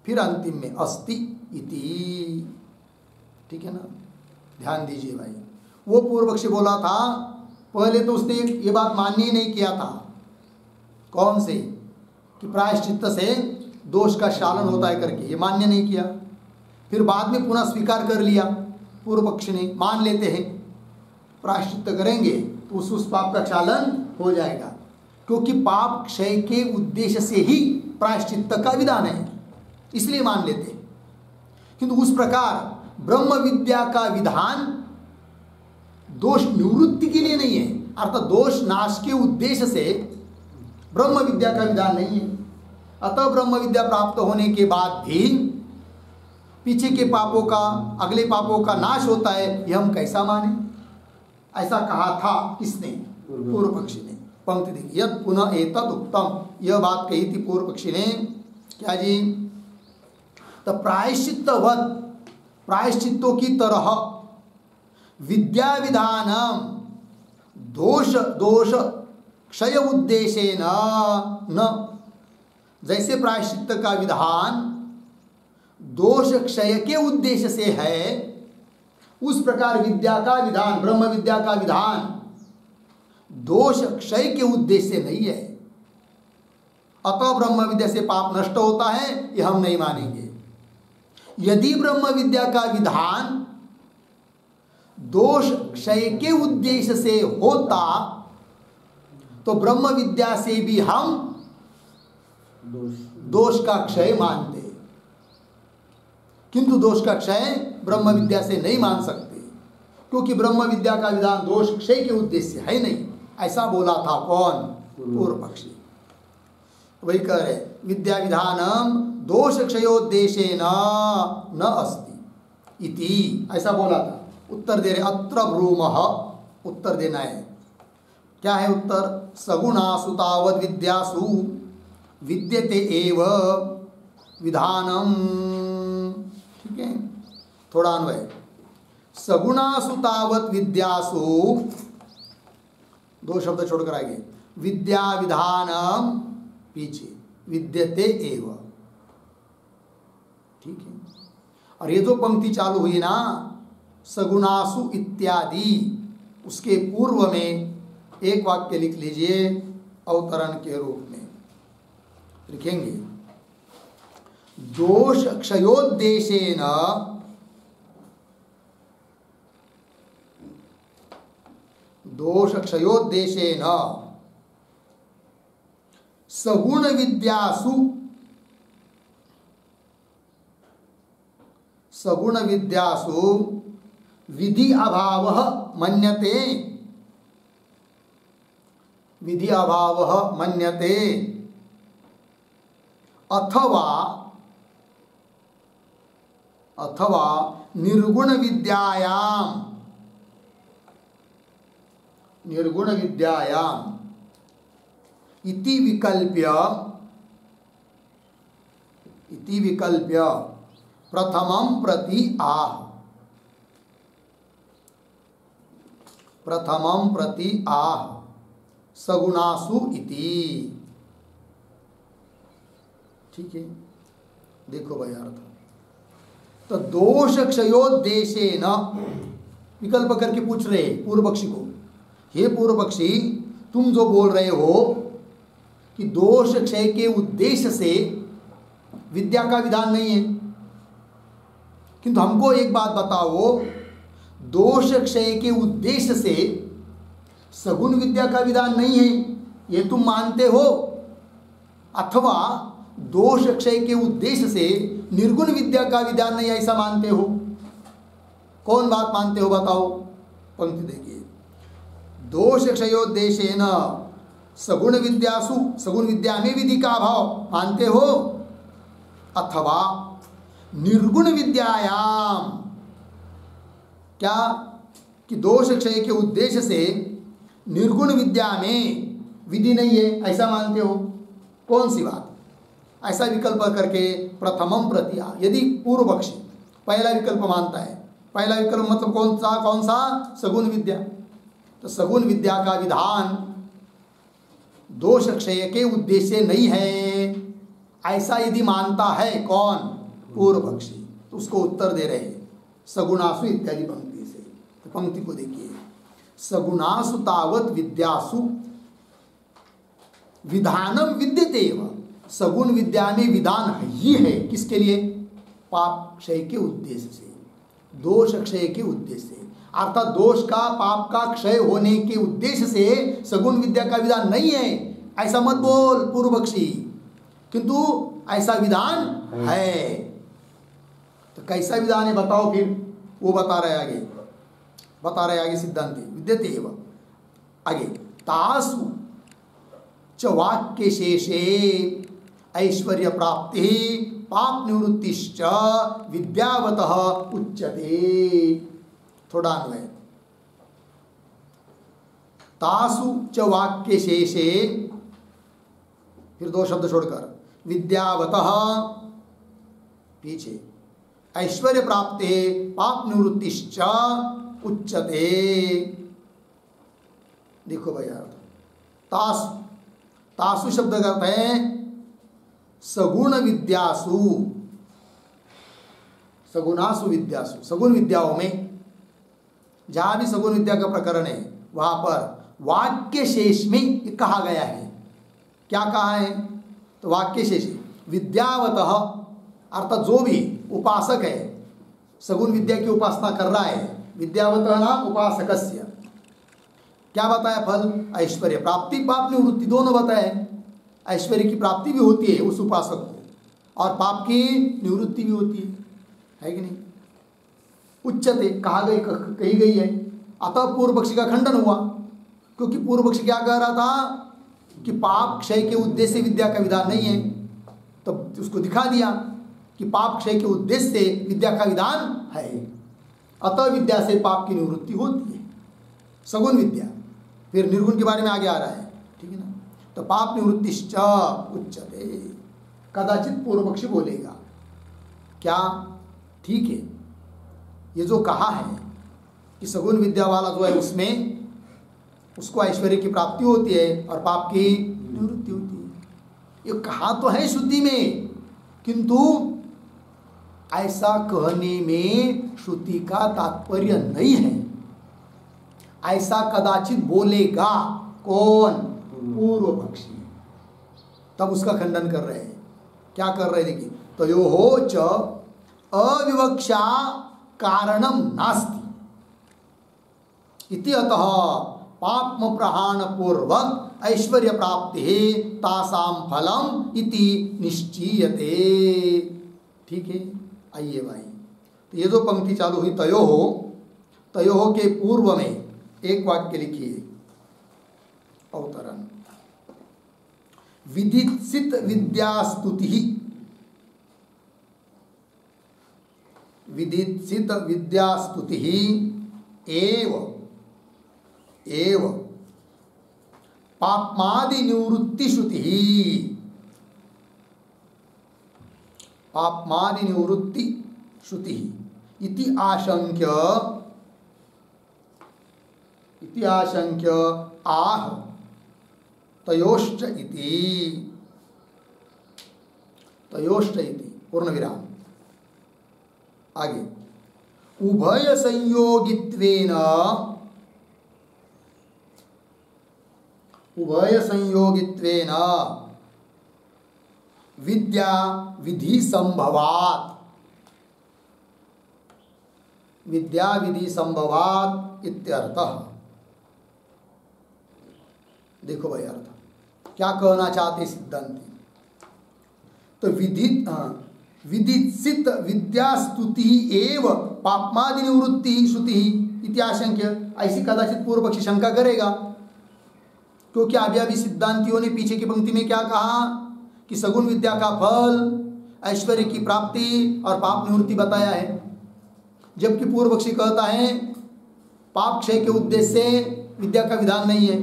फिर अंतिम में अस्ति इति। ठीक है ना, ध्यान दीजिए भाई। वो पूर्व पक्षी बोला था, पहले तो उसने ये बात मान्य ही नहीं किया था। कौन से? कि प्रायश्चित्त से दोष का शालन होता है करके, ये मान्य नहीं किया। फिर बाद में पुनः स्वीकार कर लिया पूर्व पक्षी ने, मान लेते हैं प्रायश्चित्त करेंगे तो उस पाप का क्षालन हो जाएगा, क्योंकि पाप क्षय के उद्देश्य से ही प्रायश्चित्त का विधान है, इसलिए मान लेते हैं। किंतु उस प्रकार ब्रह्म विद्या का विधान दोष निवृत्ति के लिए नहीं है, अर्थात दोष नाश के उद्देश्य से ब्रह्म विद्या का विधान नहीं है। अतः ब्रह्म विद्या प्राप्त होने के बाद भी पीछे के पापों का, अगले पापों का नाश होता है, यह हम कैसा माने? ऐसा कहा था किसने? पूर्व पक्षी ने। पंक्ति देखिए, यद पुनः एतद उत्तम, यह बात कही थी पूर्व पक्षी ने। क्या जी? तो प्रायश्चित्तवत्, प्रायश्चित्तों की तरह विद्या विधानम दोष क्षय उद्देश्य न, जैसे प्रायश्चित्त का विधान दोष क्षय के उद्देश्य से है, उस प्रकार विद्या का विधान, ब्रह्म विद्या का विधान दोष क्षय के उद्देश्य से नहीं है। अतः ब्रह्म विद्या से पाप नष्ट होता है, यह हम नहीं मानेंगे। यदि ब्रह्म विद्या का विधान दोष क्षय के उद्देश्य से होता तो ब्रह्म विद्या से भी हम दोष का क्षय मानते, किंतु दोष का क्षय ब्रह्म विद्या से नहीं मान सकते, क्योंकि ब्रह्म विद्या का विधान दोष क्षय के उद्देश्य है नहीं। ऐसा बोला था कौन? पूर्व पक्षी। वही कह रहे विद्या विधानम दोष क्षयोद्देशेन न अस्ति इति, ऐसा बोला था। उत्तर दे रहे अत्र ब्रूमः, उत्तर देना है। क्या है उत्तर? सगुणासु तावद् विद्यासु विद्यते एव विधानम। ठीक है, थोड़ा अन्वय। सगुणासु तावत् विद्यासु, दो शब्द छोड़कर आगे, विद्या विधानम, पीछे विद्यते एव। ठीक है, और ये जो पंक्ति चालू हुई ना, सगुणासु इत्यादि, उसके पूर्व में एक वाक्य लिख लीजिए अवतरण के रूप में लिखेंगे, दोष क्षयोद्देशेन सगुण विद्यासु विधि अभावः मन्यते अथवा निर्गुण विद्यायाम इति विकल्प्य प्रथमं प्रति आह सगुणासु इति। ठीक है, देखो भाई अर्थ। तो दोष क्षयोद्देशेन, विकल्प करके पूछ रहे पूर्व पक्षी को, हे पूर्व पक्षी, तुम जो बोल रहे हो कि दोष क्षय के उद्देश्य से विद्या का विधान नहीं है, किंतु हमको एक बात बताओ, दोष क्षय के उद्देश्य से सगुण विद्या का विधान नहीं है, ये तुम मानते हो, अथवा दोष क्षय के उद्देश्य से निर्गुण विद्या का विधान नहीं ऐसा मानते हो? कौन बात मानते हो बताओ? पंक्ति देखिए, दोष क्षयोद्देश्येन सगुण विद्यासु, सगुण विद्या में विधि का अभाव मानते हो, अथवा निर्गुण विद्यायाम, क्या कि दोष क्षय के उद्देश्य से निर्गुण विद्या में विधि नहीं है ऐसा मानते हो? कौन सी बात? ऐसा विकल्प करके प्रथमम प्रतिया, यदि पूर्व पक्षी पहला विकल्प मानता है, पहला विकल्प मतलब कौन सा? सगुण विद्या। तो सगुण विद्या का विधान दोष क्षय के उद्देश्य नहीं है ऐसा यदि मानता है कौन? पूर्व पक्षी। तो उसको उत्तर दे रहे हैं सगुणासु इत्यादि पंक्ति से। तो पंक्ति को देखिए, सगुणासु तावत विद्यासु विधानम विद्यतेव, सगुण विद्या में विधान ही है, किसके लिए? पाप क्षय के उद्देश्य से, दोष क्षय के उद्देश्य से, अर्थात दोष का पाप का क्षय होने के उद्देश्य से सगुण विद्या का विधान नहीं है ऐसा मत बोल पूर्व पक्षी, किंतु ऐसा विधान है। तो कैसा विधान है बताओ फिर? वो बता रहे आगे सिद्धांति विद्यते एवं आगे, तासु च वाक्य शेषे ऐश्वर्य प्राप्ति पाप निवृत्तिश्च विद्यावतः उच्यते। थोड़ा अन्वय, तासु च वाक्य शेषे, फिर दो शब्द छोड़कर, विद्यावतः पीछे, ऐश्वर्य प्राप्ति पाप निवृत्तिश्च उच्यते। देखो भैया, तासु, तासु शब्द करते हैं सगुण विद्यासु, सगुणासु विद्यासु, सगुण विद्याओं में जहां भी सगुण विद्या का प्रकरण है वहां पर वाक्य शेष में कहा गया है। क्या कहा है? तो वाक्य शेष विद्यावतः, अर्थात जो भी उपासक है, सगुण विद्या की उपासना कर रहा है, विद्यावतः नाम उपासकस्य, क्या बताया फल? ऐश्वर्य प्राप्ति पाप निवृत्ति, दोनों बताए। ऐश्वर्य की प्राप्ति भी होती है उस उपासक को और पाप की निवृत्ति भी होती है कि नहीं? उच्चते कही गई है। अतः पूर्व पक्षी का खंडन हुआ, क्योंकि पूर्व पक्षी क्या कह रहा था कि पाप क्षय के उद्देश्य से विद्या का विधान नहीं है, तो उसको दिखा दिया कि पाप क्षय के उद्देश्य से विद्या का विधान है, अतः विद्या से पाप की निवृत्ति होती है, सगुण विद्या। फिर निर्गुण के बारे में आगे आ रहा है, ठीक है ना? तो पाप निवृत्तिश्च उच्यते, कदाचित पूर्व पक्षी बोलेगा क्या? ठीक है, ये जो कहा है कि सगुण विद्या वाला जो है उसमें उसको ऐश्वर्य की प्राप्ति होती है और पाप की निवृत्ति होती है, ये कहा तो है श्रुति में, किंतु ऐसा कहने में श्रुति का तात्पर्य नहीं है। ऐसा कदाचित बोलेगा कौन? पूर्व पक्षी। तब उसका खंडन कर रहे हैं। क्या कर रहे हैं? देखिए, तयोः च अविवक्षा कारणम नास्ति इति अतः पाप्म प्रहाण पूर्वक ऐश्वर्य प्राप्ति तासाम फलम इति निश्चीयते। ठीक है, आइए भाई, तो ये जो पंक्ति चालू हुई तयोः के पूर्व में एक वाक्य लिखिए, अवतरण, विदित्सित विद्यास्तुति, विदित्सित विद्यास्तुति एव पाप्मादि निवृत्ति श्रुति, पाप्मादि निवृत्ति श्रुति इति आशंक्य आह तयोश्च इति पूर्ण विराम। आगे, उभय संयोगित्वेन विद्या विधि संभवात, विद्या विधि संभवात इत्यर्थः। देखो भाई अर्थ क्या कहना चाहते सिद्धांति। तो विदित विद्या स्तुति एव पापमादि निवृत्ति श्रुति इत्याशंक्य, ऐसी कदाचित पूर्व पक्षी शंका करेगा, क्योंकि अभी सिद्धांतियों ने पीछे की पंक्ति में क्या कहा कि सगुण विद्या का फल ऐश्वर्य की प्राप्ति और पाप निवृत्ति बताया है, जबकि पूर्व पक्षी कहता है पाप क्षय के उद्देश्य से विद्या का विधान नहीं है।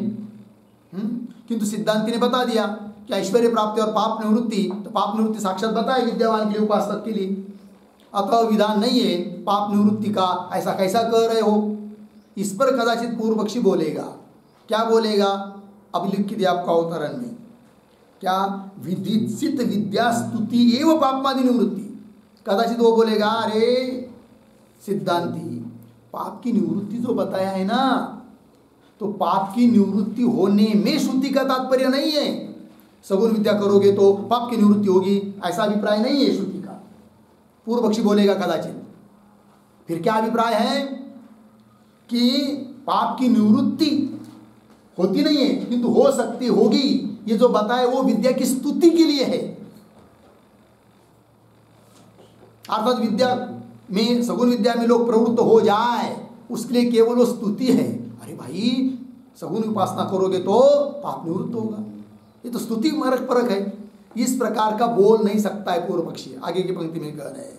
किंतु सिद्धांति ने बता दिया कि ऐश्वर्य प्राप्ति और पाप निवृत्ति, तो पाप निवृत्ति साक्षात बताए विद्यावान के लिए, उपासक के लिए, अतः विधान नहीं है पाप निवृत्ति का, ऐसा कैसा कह रहे हो। इस पर कदाचित पूर्व पक्षी बोलेगा। क्या बोलेगा? अब लिख दिया आपका अवतरण में, क्या विदित विद्या स्तुति एवं पापमादि निवृत्ति। कदाचित वो बोलेगा अरे सिद्धांति, पाप की निवृत्ति जो बताया है ना, तो पाप की निवृत्ति होने में श्रुति का तात्पर्य नहीं है। सगुण विद्या करोगे तो पाप की निवृत्ति होगी, ऐसा अभिप्राय नहीं है श्रुति का। पूर्व पक्षी बोलेगा कदाचित। फिर क्या अभिप्राय है कि पाप की निवृत्ति होती नहीं है किंतु हो सकती होगी, ये जो बताए वो विद्या की स्तुति के लिए है। अर्थात विद्या में, सगुण विद्या में लोग प्रवृत्त हो जाए उसके लिए केवल वो स्तुति है। अरे भाई सगुण उपासना करोगे तो पाप निवृत्त होगा, ये तो स्तुति परक है। इस प्रकार का बोल नहीं सकता है पूर्व पक्षी। आगे की पंक्ति में कह रहे हैं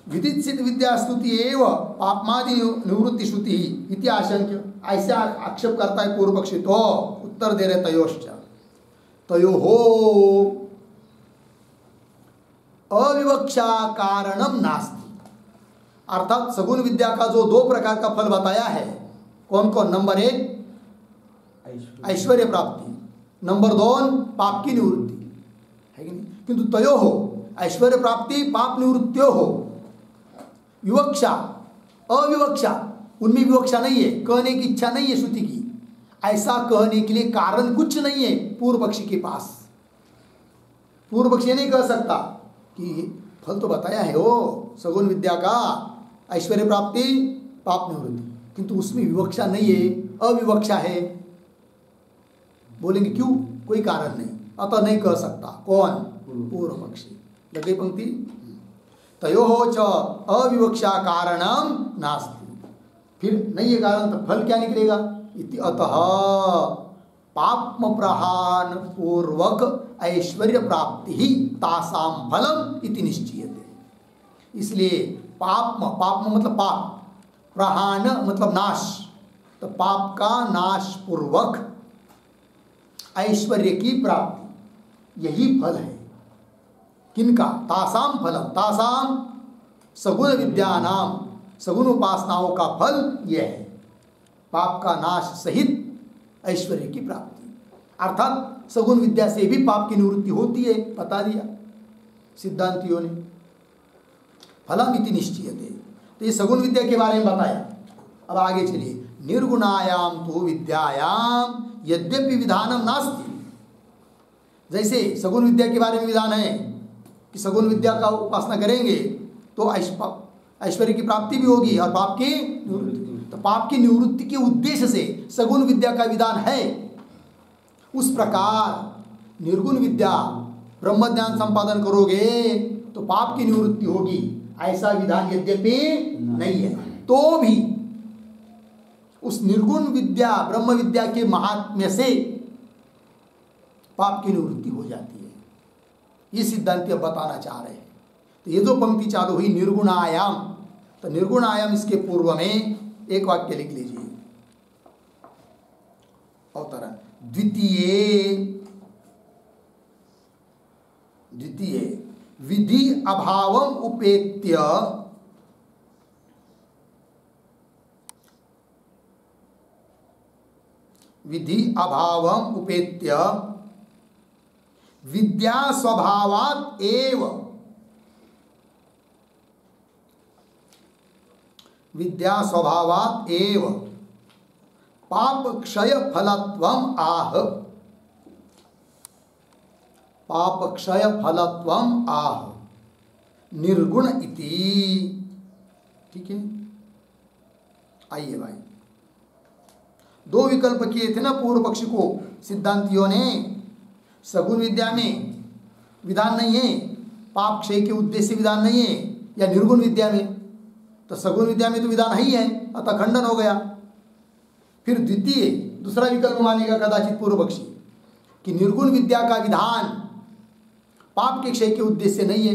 विदित सिद्ध विद्या स्तुति एवं पापमादि निवृत्ति श्रुति इति आशंक्य, ऐसा आक्षेप करता है पूर्व पक्षी। तो उत्तर दे रहे तयोश्च, तयोहो अविवक्षा कारणम नास्ति। अर्थात सगुण विद्या का जो दो प्रकार का फल बताया है, कौन कौन? नंबर 1 ऐश्वर्य प्राप्ति, नंबर 2 पाप की निवृत्ति, है कि नहीं? किंतु तयो हो ऐश्वर्य प्राप्ति पाप निवृत्तियो हो विवक्षा अविवक्षा, उनमें विवक्षा नहीं है, कहने की इच्छा नहीं है श्रुति की। ऐसा कहने के लिए कारण कुछ नहीं है पूर्व पक्षी के पास। पूर्व पक्षी नहीं कह सकता कि फल तो बताया है वो सगुण विद्या का, ऐश्वर्य प्राप्ति पाप निवृत्ति, किंतु उसमें विवक्षा नहीं है, अविवक्षा है। बोलेंगे क्यों? कोई कारण नहीं, अतः नहीं कह सकता। कौन? पूर्व पक्षी। लगे पंक्ति, तयोः च अविवक्षा कारणम नास्ति। फिर नहीं है कारण तो फल क्या निकलेगा? इति अतः पाप्म प्रहान पूर्वक ऐश्वर्य प्राप्ति ही तासाम फलम इति निश्चयते। इसलिए पाप्म मतलब पाप, प्रहान मतलब नाश, तो पाप का नाश पूर्वक ऐश्वर्य की प्राप्ति, यही फल है। किनका? तासाम फलम, तासाम सगुण विद्यानाम, सगुण उपासनाओं का फल यह है, पाप का नाश सहित ऐश्वर्य की प्राप्ति। अर्थात सगुण विद्या से भी पाप की निवृत्ति होती है, बता दिया सिद्धांतियों ने। फलम इति निश्चयते, तो ये सगुण विद्या के बारे में बताया। अब आगे चलिए, निर्गुणायाम तो विद्यायाम यद्यपि विधानम नास्ति। जैसे सगुण विद्या के बारे में विधान है कि सगुण विद्या का उपासना करेंगे तो ऐश्वर्य की प्राप्ति भी होगी और पाप की निवृत्ति, तो पाप की निवृत्ति के उद्देश्य से सगुण विद्या का विधान है। उस प्रकार निर्गुण विद्या ब्रह्म ज्ञान संपादन करोगे तो पाप की निवृत्ति होगी, ऐसा विधान यद्यपि नहीं है, तो भी उस निर्गुण विद्या ब्रह्म विद्या के महात्म्य से पाप की निवृत्ति हो जाती है। ये सिद्धांत अब बताना चाह रहे हैं। तो ये जो पंक्ति चालू हुई निर्गुणायाम, तो निर्गुणायाम इसके पूर्व में एक वाक्य लिख लीजिए, अवतरण। द्वितीय विधि अभावम उपेत्य विद्या स्वभावात् एव विद्या स्वभावात् एव पाप क्षय फलत्वम आह। पाप क्षय फलत्वम आह निर्गुण इति। ठीक है, आइए भाई, दो विकल्प किए थे ना पूर्व पक्षी को सिद्धांतियों ने। सगुण विद्या में विधान नहीं है, पाप क्षय के उद्देश्य विधान नहीं है, या निर्गुण विद्या में। तो सगुण विद्या में तो विधान ही है, अतः खंडन हो गया। फिर द्वितीय दूसरा विकल्प मानेगा कदाचित पूर्व पक्षी कि निर्गुण विद्या का विधान पाप के क्षय के उद्देश्य नहीं है।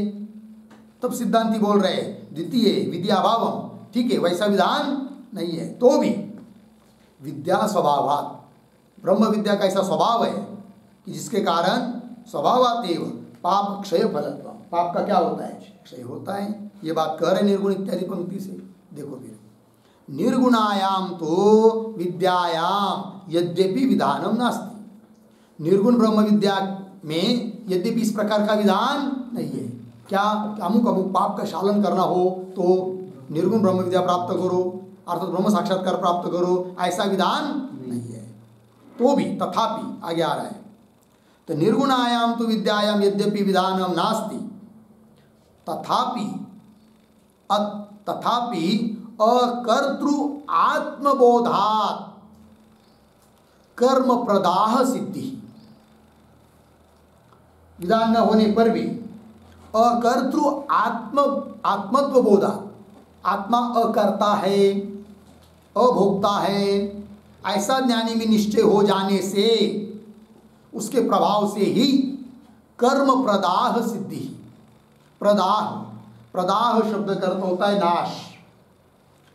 तब सिद्धांती बोल रहे द्वितीय विद्या भावम, ठीक है, वैसा विधान नहीं है। तो भी विद्या स्वभावात्, ब्रह्म विद्या का ऐसा स्वभाव है कि जिसके कारण स्वभावात् एव पाप क्षय फलत्व, पाप का क्या होता है, क्षय होता है। ये बात कह रहे निर्गुण इत्यादि पंक्ति से। देखो फिर, निर्गुणायाम तो विद्यायाम यद्यपि विधानम नास्ति। निर्गुण ब्रह्म विद्या में यद्यपि इस प्रकार का विधान नहीं है। क्या अमुक अमुक पाप का शालन करना हो तो निर्गुण ब्रह्म विद्या प्राप्त करो, अर्थात ब्रह्म साक्षात्कार प्राप्त करो, ऐसा विधान नहीं है। तो भी तथापि आगे आ रहा है, तो निर्गुणायाम तो विद्यायाम यद्यपि विधानम नास्ति तथापि अकर्तृ आत्मबोधात् कर्म प्रदाह सिद्धि। विधान न होने पर भी अकर्तृ आत्मत्व बोधा, आत्मा अकर्ता है, अभोक्ता है, ऐसा ज्ञानी में निश्चय हो जाने से उसके प्रभाव से ही कर्म प्रदाह सिद्धि। प्रदाह, प्रदाह शब्द का अर्थ होता है नाश,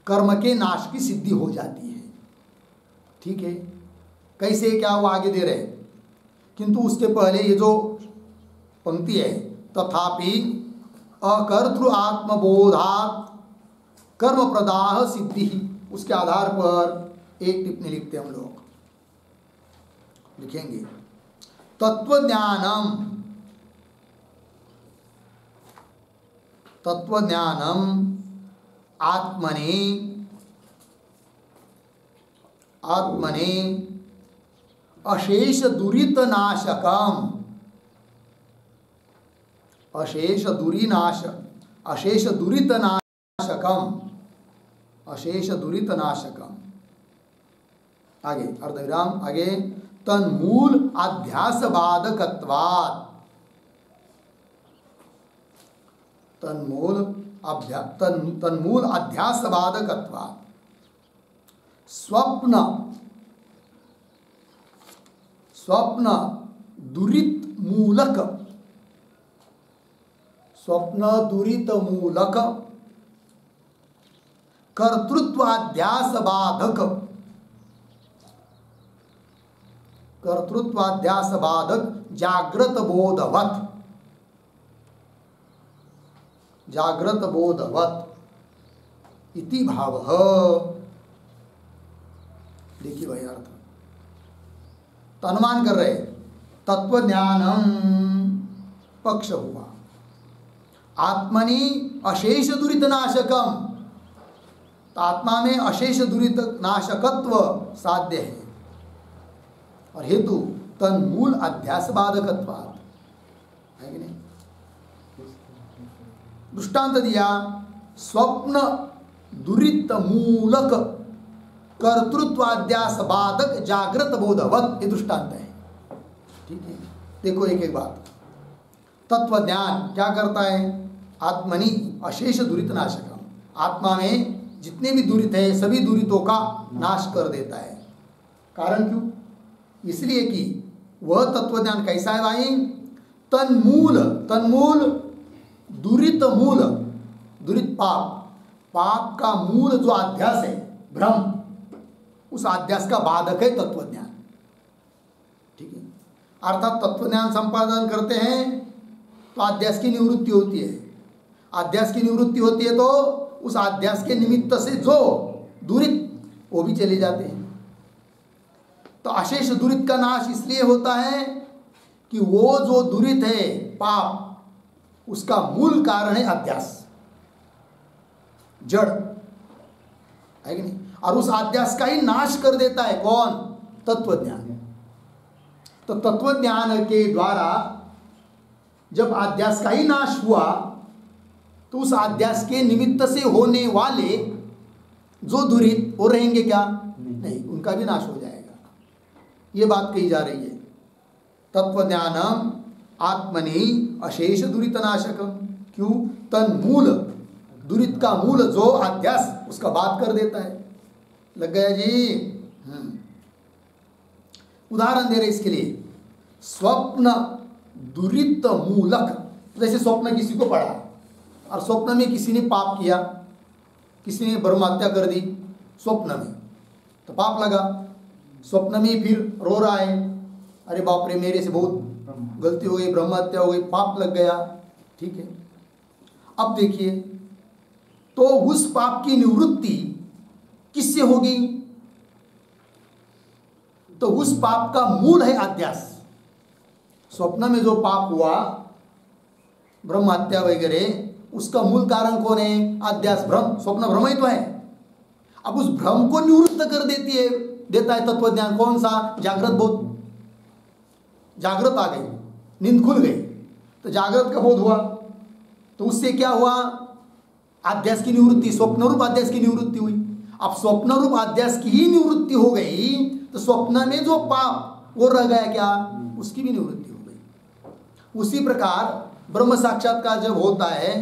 कर्म के नाश की सिद्धि हो जाती है। ठीक है, कैसे क्या वो आगे दे रहे, किंतु उसके पहले ये जो पंक्ति है तथापि अकर्तृ आत्मबोधात् कर्म प्रदाह सिद्धि, उसके आधार पर एक टिप्पणी लिखते हम लोग, लिखेंगे तत्वज्ञानम आत्मने अशेष दुरित नाशकम, अशेष दुरित नाशकम। आगे अर्धविराम, आगे तन्मूल अध्यास बाधकत्वात्, तन्मूल अध्यास बाधकत्वात् स्वप्न दुरित मूलक, स्वप्न दुरित मूलक कर्तृत्वाध्यास बाधक, कर्तृत्वाध्यास बाधक जागृत बोधवत, जागृत बोधवत इति भावः। देखिए भाई अर्थ तो अनुमान कर रहे, तत्वज्ञानम पक्ष हुआ, आत्मनि अशेष दुरित नाशकम, तो आत्मा में अशेष दुरित नाशकत्व साध्य है, और हेतु तन्मूल अध्यास बाधकत्वात् है कि नहीं। दृष्टांत दिया, स्वप्न दुरित मूलक कर्तृत्वाध्यास बाधक जागृत बोधवत, ये दृष्टांत है। ठीक है, देखो एक एक बात। तत्व ज्ञान क्या करता है, आत्मनि अशेष दुरित नाशकम, आत्मा में जितने भी दुरित है सभी दुरितों का नाश कर देता है। कारण क्यों, इसलिए कि वह तत्वज्ञान कैसा है भाई, तन्मूल, तन्मूल दुरित मूल, दुरित पाप, पाप का मूल जो अध्यास है भ्रम, उस अध्यास का बाधक है तत्वज्ञान। ठीक है, अर्थात तत्वज्ञान संपादन करते हैं तो अध्यास की निवृत्ति होती है, अध्यास की निवृत्ति होती है तो उस अध्यास के निमित्त से जो दुरित वो भी चले जाते हैं। तो अशेष दुरित का नाश इसलिए होता है कि वो जो दुरित है पाप, उसका मूल कारण है अध्यास, जड़, है कि नहीं? और उस अध्यास का ही नाश कर देता है कौन? तत्वज्ञान। तो तत्वज्ञान के द्वारा जब अध्यास का ही नाश हुआ तो उस अध्यास के निमित्त से होने वाले जो दुरित वो रहेंगे क्या? नहीं, उनका भी नाश हो जाएगा। ये बात कही जा रही है। तत्वज्ञानम आत्मनि अशेष दुरित नाशकम। क्यों? तन मूल, दुरित का मूल जो अध्यास, उसका बात कर देता है। लग गया जी? उदाहरण दे रहे इसके लिए। स्वप्न दुरित मूलक, जैसे स्वप्न किसी को पड़ा और स्वप्न में किसी ने पाप किया, किसी ने ब्रह्म हत्या कर दी स्वप्न में, तो पाप लगा। स्वप्न में फिर रो रहा है, अरे बाप रे मेरे से बहुत गलती हो गई, ब्रह्म हत्या हो गई, पाप लग गया। ठीक है, अब देखिए, तो उस पाप की निवृत्ति किससे होगी? तो उस पाप का मूल है अध्यास। स्वप्न में जो पाप हुआ, ब्रह्म हत्या वगैरह, उसका मूल कारण कौन है? अध्यास, भ्रम। स्वप्न भ्रम ही तो है। अब उस भ्रम को निवृत्त कर देता है तत्वज्ञान। कौन सा? जागृत बोध। जागृत आ गई, नींद खुल गई, तो जागृत का बोध हुआ, तो उससे क्या हुआ? अध्यास की निवृत्ति, स्वप्न रूप अध्यास की निवृत्ति हुई। अब स्वप्न रूप अध्यास की ही निवृत्ति हो गई तो स्वप्न में जो पाप वो रह गया क्या? उसकी भी निवृत्ति हो गई। उसी प्रकार ब्रह्म साक्षात्कार जब होता है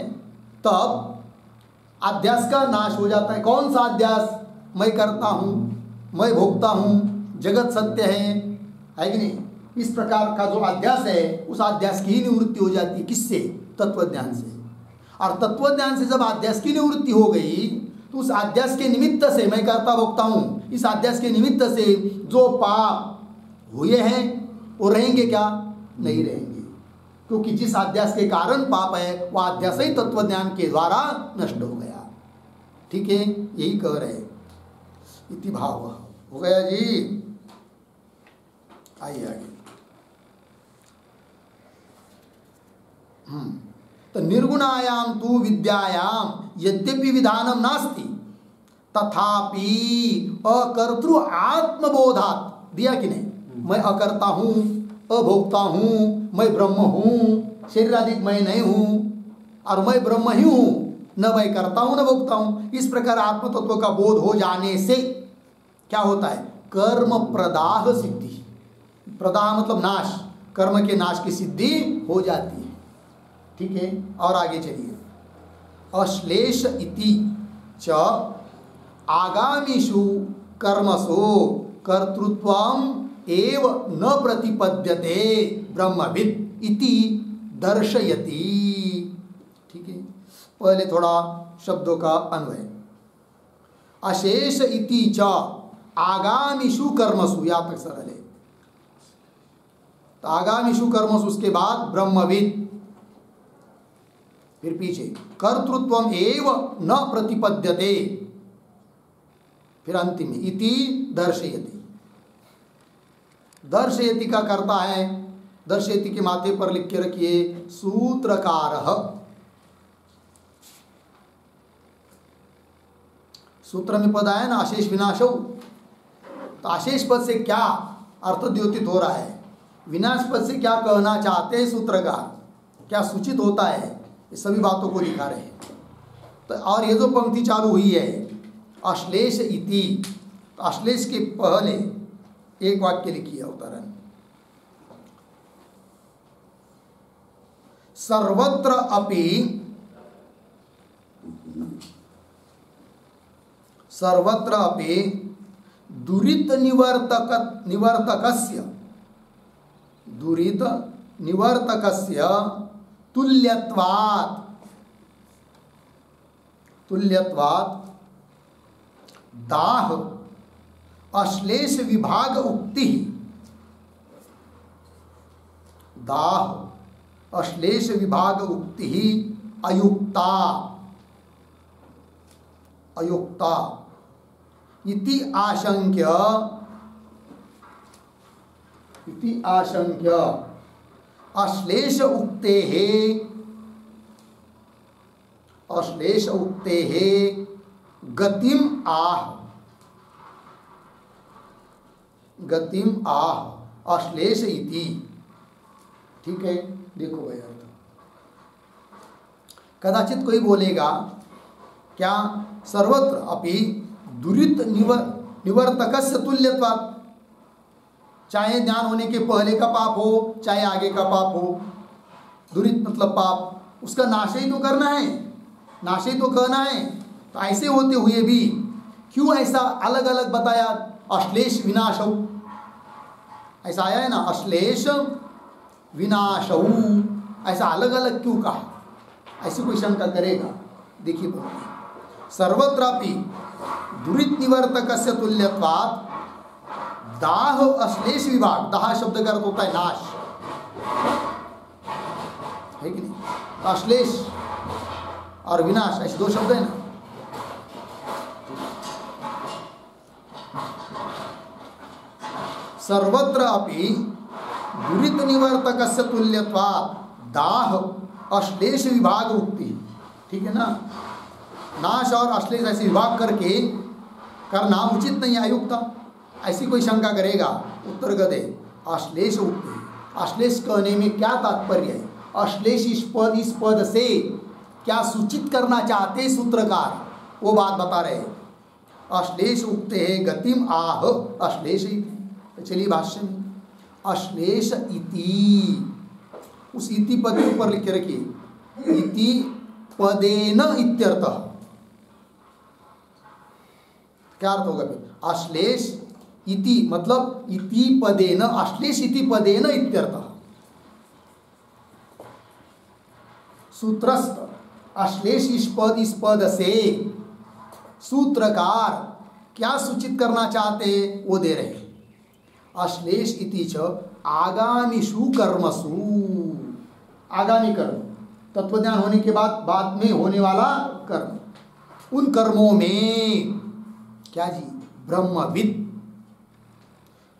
तब अध्यास का नाश हो जाता है। कौन सा अध्यास? मैं करता हूं, मैं भोगता हूं, जगत सत्य है कि नहीं? इस प्रकार का जो अध्यास है, उस अध्यास की ही निवृत्ति हो जाती है। किससे? तत्वज्ञान से। और तत्वज्ञान से जब अध्यास की निवृत्ति हो गई तो उस अध्यास के निमित्त से, मैं करता भोगता हूं, इस अध्यास के निमित्त से जो पाप हुए हैं वो रहेंगे क्या? नहीं रहेंगे, क्योंकि जिस अध्यास के कारण पाप है वह अध्यास ही तत्वज्ञान के द्वारा नष्ट हो गया। ठीक है, यही कह रहे इति भाव। हो गया जी? आइए आगे। तो निर्गुणायाम तु विद्यायाम यद्यपि विधानम नास्ति तथापि अकर्तृ आत्मबोधात्, दिया कि नहीं? मैं अकर्ता हूं, अभोक्ता हूं, मैं ब्रह्म हूं, शरीराधिक मैं नहीं हूं, और मैं ब्रह्म ही हूं, न मैं करता हूं न भोगता हूं। इस प्रकार आत्म तत्व का बोध हो जाने से क्या होता है? कर्म प्रदाह सिद्धि। प्रदाह मतलब नाश, कर्म के नाश की सिद्धि हो जाती है। ठीक है, और आगे चलिए। अश्लेष इति च आगामीषु कर्मसु कर्तृत्वम एव न प्रतिपद्यते ब्रह्मविद इति दर्शयति। ठीक है, पहले थोड़ा शब्दों का अन्वय। अशेष इति च आगामीषु कर्मसु, या तक सरल है। तो आगामीषु कर्मसु, उसके बाद ब्रह्मविद, फिर पीछे कर्तृत्वम एव न प्रतिपद्यते, फिर अंतिम में इति दर्शयति। दर्शयति का करता है, दर्शयति के माथे पर लिख के रखिए सूत्रकारः। सूत्र में पद आया ना, अशेष विनाशो। तो अशेष पद से क्या अर्थ द्योतित हो रहा है, विनाश पद से क्या कहना चाहते हैं सूत्रकार, क्या सूचित होता है, ये सभी बातों को दिखा रहे हैं। तो और ये जो पंक्ति चालू हुई है अश्लेष इति, तो अश्लेष के पहले एक वाक्य लिखिए अवतरण। सर्वत्र अपि, सर्वत्र अपि दुरित निवर्तकस्य, दुरित निवर्तकस्य तुल्यत्वात्, तुल्यत्वात् दाह अश्लेष विभाग उक्ति, दाह अश्लेष विभाग उक्ति अयुक्ता, अयुक्ता इति आशंक्य, इति आशंक्य अश्लेष उक्तेः, अश्लेष उक्तेः गतिम आह, गतिम आह अश्लेष इति। ठीक है, देखो भाई अर्थ। कदाचित कोई बोलेगा क्या सर्वत्र अपि दुरित निवर्तकस्य तुल्यत्वात्, चाहे ज्ञान होने के पहले का पाप हो चाहे आगे का पाप हो, दुरित मतलब पाप, उसका नाश ही तो करना है, नाश ही तो कहना है। तो ऐसे होते हुए भी क्यों ऐसा अलग अलग बताया? अश्लेष विनाशौ, ऐसा आया है ना, अश्लेष विनाशौ, ऐसा अलग अलग क्यों कहा? ऐसी कोई शंका करेगा? देखिए सर्वत्रापि दुरित निवर्तकस्य तुल्यत्वात् दाह अश्लेष विभाग, दाह शब्द का अर्थ होता है नाश, है कि नहीं? अश्लेष और विनाश ऐसे दो शब्द है ना। सर्वत्र अपि दुरित निवर्तकस्य तुल्यत्वात् दाह अश्लेष विभाग उक्ति। ठीक है ना, नाश और अश्लेष ऐसे विभाग करके करना उचित नहीं, आयुक्ता। ऐसी कोई शंका करेगा? उत्तर गदे अश्लेष उक्ति। अश्लेष कहने में क्या तात्पर्य है? अश्लेष इस पद से क्या सूचित करना चाहते सूत्रकार, वो बात बता रहे। अश्लेष उक्ते है गतिम आह अश्लेष इति। चलिए भाष्य में अश्लेष इति, उस इति पद के ऊपर लिख के रखिए, इति पदेन इत्यर्थः। क्या अर्थ होगा फिर? अश्लेष इति मतलब इति पदेन, अश्लेष इति पदेन इत्यर्थः। सूत्रस्थ अश्लेष इस पद से सूत्रकार क्या सूचित करना चाहते वो दे रहे। अश्लेष इति च आगामीषु कर्मसु, आगामी कर्म, तत्वज्ञान होने के बाद में होने वाला कर्म, उन कर्मों में क्या जी? ब्रह्मविद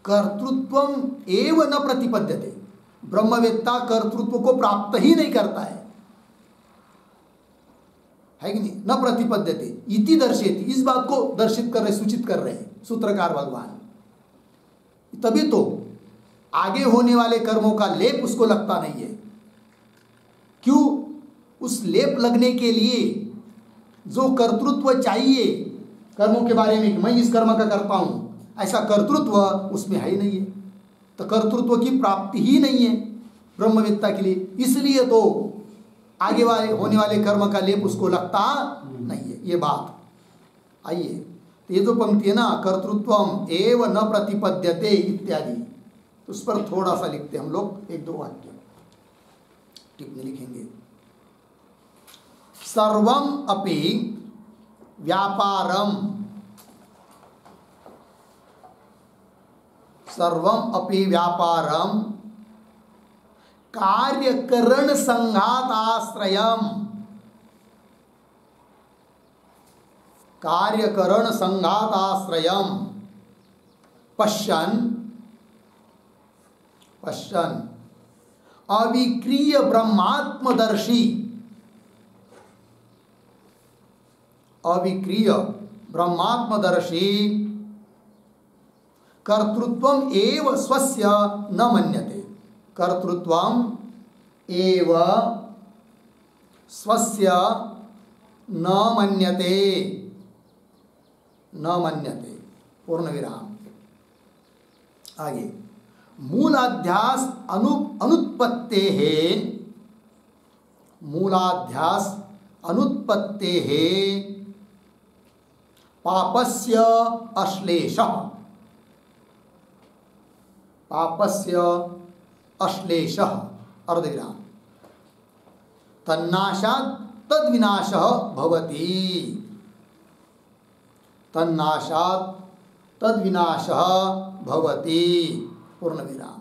कर्तृत्वम एव न प्रतिपद्यते, ब्रह्मवेत्ता कर्तृत्व को प्राप्त ही नहीं करता है कि नहीं? न प्रतिपद्यते इति दर्शयति, इस बात को दर्शित कर रहे, सूचित कर रहे हैं सूत्रकार भगवान। तभी तो आगे होने वाले कर्मों का लेप उसको लगता नहीं है। क्यों? उस लेप लगने के लिए जो कर्तृत्व चाहिए कर्मों के बारे में कि मैं इस कर्म का करता हूं, ऐसा कर्तृत्व उसमें है ही नहीं है। तो कर्तृत्व की प्राप्ति ही नहीं है ब्रह्मवेत्ता के लिए, इसलिए तो आगे वाले होने वाले कर्म का लेप उसको लगता नहीं है। ये बात आइए, ये जो पंक्ति है ना, कर्तृत्वम एव न प्रतिपद्यते इत्यादि, उस पर थोड़ा सा लिखते हम लोग, एक दो वाक्य टिप्पणी लिखेंगे। सर्वम अपि व्यापारम, सर्वम अपि व्यापारम कार्यकरण संघाताश्रयम, कार्यकरण संघाताश्रयम पश्यन् अविक्रिय ब्रह्मात्मदर्शी, अविक्रिय ब्रह्मात्मदर्शी कर्तृत्वम एव स्वस्य न मन्यते, कर्तृत्वम एव स्वस्य न मन्यते, न मन्यते, पूर्ण विराम। आगे मूलाध्यास अनुत्पत्ते है, मूलाध्यास अनुत्पत्ते है पापस्य अश्लेषः, पापस्य अश्लेषः अर्धविराम, तन्नाशात् तद्विनाशः भवति, तन्नाशात् तद्विनाशः भवति, पूर्ण विराम।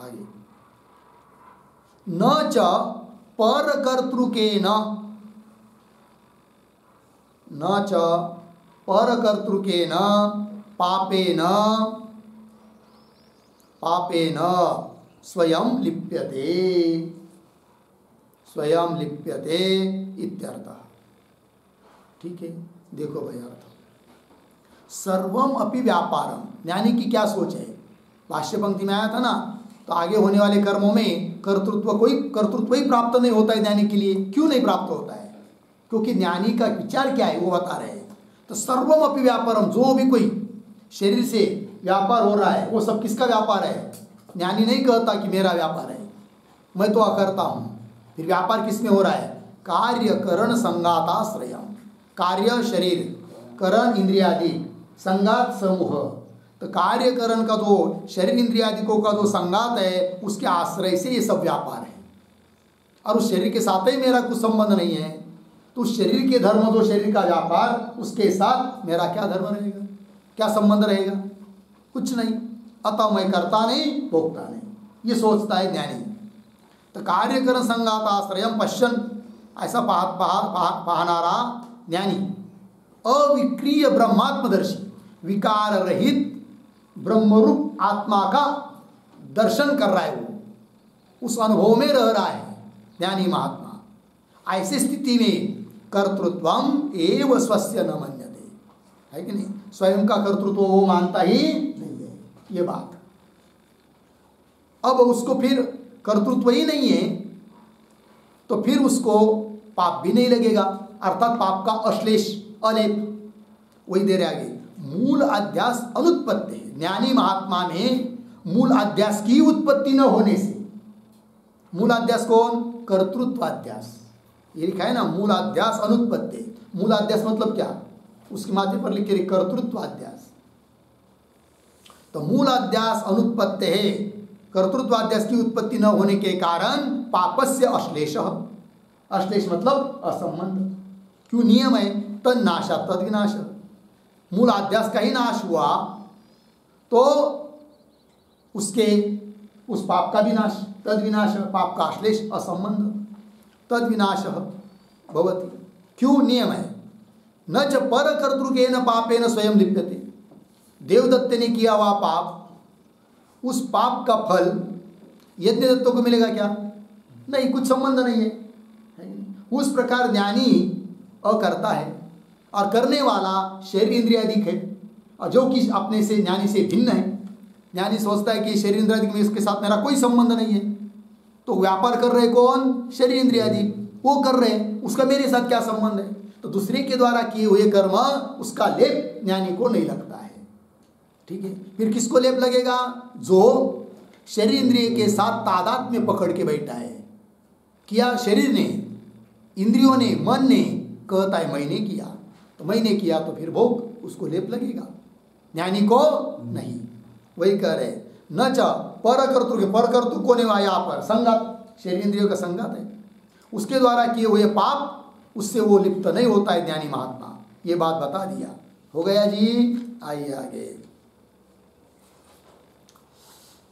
आगे न च परकर्तृकेन, न च परकर्तृकेन पापेन, पापेन स्वयं लिप्यते, स्वयं लिप्यते इत्यर्थः। ठीक है, देखो भाई अर्थ, सर्वम अपि व्यापारम, ज्ञानी की क्या सोच है? भाष्य पंक्ति में आया था ना, तो आगे होने वाले कर्मों में कर्तृत्व ही प्राप्त नहीं होता है ज्ञानी के लिए। क्यों नहीं प्राप्त होता है? क्योंकि ज्ञानी का विचार क्या है वो बता रहे हैं। तो सर्वम अपि व्यापारम, जो भी कोई शरीर से व्यापार हो रहा है वो सब किसका व्यापार है? ज्ञानी नहीं कहता कि मेरा व्यापार है, मैं तो अकर्ता हूँ। फिर व्यापार किसमें हो रहा है? कार्य करण संगाताश्रय, कार्य शरीर, करण इंद्रियादि, संगात समूह। तो कार्यकरण का जो शरीर इंद्रियादिकों का जो संगात है उसके आश्रय से ये सब व्यापार है, और उस शरीर के साथ ही मेरा कुछ संबंध नहीं है। तो उस शरीर के धर्म, जो शरीर का व्यापार, उसके साथ मेरा क्या धर्म रहेगा, क्या संबंध रहेगा? कुछ नहीं। अतः मैं करता नहीं, भोगता नहीं, ये सोचता है ज्ञानी। तो कार्यकरण संगात आश्रयम पश्यन, ऐसा पहनारा ज्ञानी अविक्रिय ब्रह्मात्मदर्शी, विकार रहित ब्रह्मरूप आत्मा का दर्शन कर रहा है, वो उस अनुभव में रह रहा है ज्ञानी महात्मा। ऐसी स्थिति में कर्तृत्वम एव स्वस्य न मन्यते, है कि नहीं? स्वयं का कर्तृत्व वो मानता ही नहीं है, ये बात। अब उसको फिर कर्तृत्व ही नहीं है तो फिर उसको पाप भी नहीं लगेगा, अर्थात पाप का अश्लेष, अलेप। वही दे रहे आगे, मूल अध्यास अनुत्पत्ति है। ज्ञानी महात्मा में मूल अध्यास की उत्पत्ति न होने से, मूल अध्यास कौन? कर्तृत्वाध्यास, ये लिखा है ना, मूल अध्यास अनुत्पत्ति। मूल अध्यास मतलब क्या? उसके माथे पर लिखे कर्तृत्वाध्यास। तो मूल अध्यास अनुत्पत्ति है, कर्तृत्वाध्यास की उत्पत्ति न होने के कारण पापस्य अश्लेष, अश्लेष मतलब असंबंध। क्यों? नियम है तन्नाशा तद्विनाश, मूल अध्यास का ही नाश हुआ तो उस पाप का विनाश, तद्विनाश, पाप का अश्लेष असंबंध, तद्विनाश भवति। क्यों? नियम है न च पर कर्तृकेन पापेन स्वयं लिप्यते, देवदत्त ने किया हुआ पाप, उस पाप का फल यज्ञ दत्तों को मिलेगा क्या? नहीं, कुछ संबंध नहीं है। उस प्रकार ज्ञानी अकर्ता है और करने वाला शरीर इंद्रियादिक है, और जो कि अपने से ज्ञानी से भिन्न है। ज्ञानी सोचता है कि शरीर इंद्रियादिक में इसके साथ मेरा कोई संबंध नहीं है, तो व्यापार कर रहे कौन? शरीर इंद्रियादिक, वो कर रहे हैं, उसका मेरे साथ क्या संबंध है? तो दूसरे के द्वारा किए हुए कर्म, उसका लेप ज्ञानी को नहीं लगता है। ठीक है, फिर किसको लेप लगेगा? जो शरीर इंद्रिय के साथ तादाद में पकड़ के बैठा है। किया शरीर ने, इंद्रियों ने, मन ने, कहता है मैंने किया, तो मैंने किया तो फिर भोग, उसको लेप लगेगा, ज्ञानी को नहीं। वही कह रहे न च पर कर्तृ, पर कर्तृ को नहीं, यहाँ पर संगत, शरीर इंद्रियों का संगत है, उसके द्वारा किए हुए पाप, उससे वो लिप्त नहीं होता है ज्ञानी महात्मा। ये बात बता दिया। हो गया जी? आइए आगे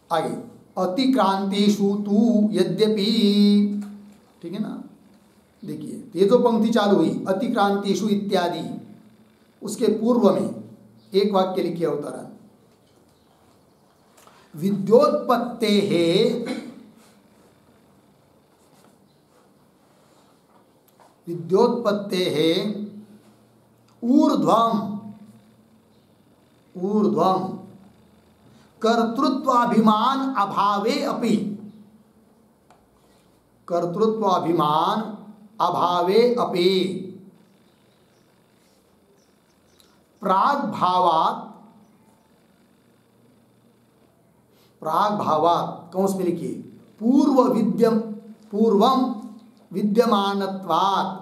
आगे। अतिक्रांतिषु तु यद्यपि, ठीक है ना, देखिए ये जो पंक्ति चालू हुई अतिक्रांतिषु इत्यादि, उसके पूर्व में एक वाक्य लिखिए अवतरण, विद्योत्पत्ते है, विद्योत्पत्ते है ऊर्ध्वम, ऊर्ध्वम कर्तृत्वाभिमान अभावे अपि, कर्तृत्वाभिमान अभावे अपि प्राग भावात, प्राग भावात कौन में लिखिए पूर्वम विद्यमानत्वात्,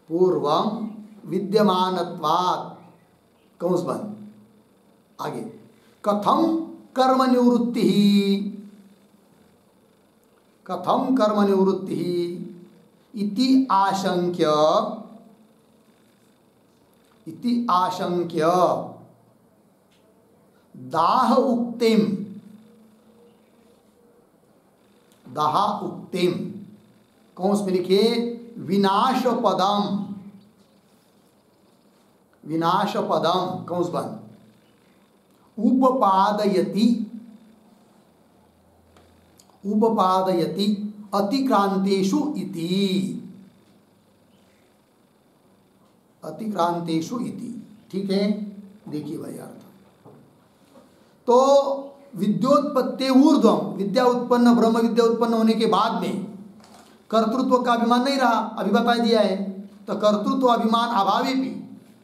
पूर्वम विद्यमानत्वात् कौन बंद आगे, कथम कर्म निवृत्ति, कथम कर्म निवृत्ति इति आशंक्य, इति आशंक्य दाह उक्तिम, दाह उक्तिम कौन में लिखिए विनाश पदम, विनाश पदम कौन बंद उपपादयति, उपपादयति अतिक्रांतेषु इति, अतिक्रांतेषु इति। ठीक है, देखिए भाई अर्थ। तो विद्योत्पत्ति ऊर्ध्वम, विद्या उत्पन्न, ब्रह्म विद्या उत्पन्न होने के बाद में कर्तृत्व का अभिमान नहीं रहा, अभी बता दिया है। तो कर्तृत्व अभिमान अभावी भी,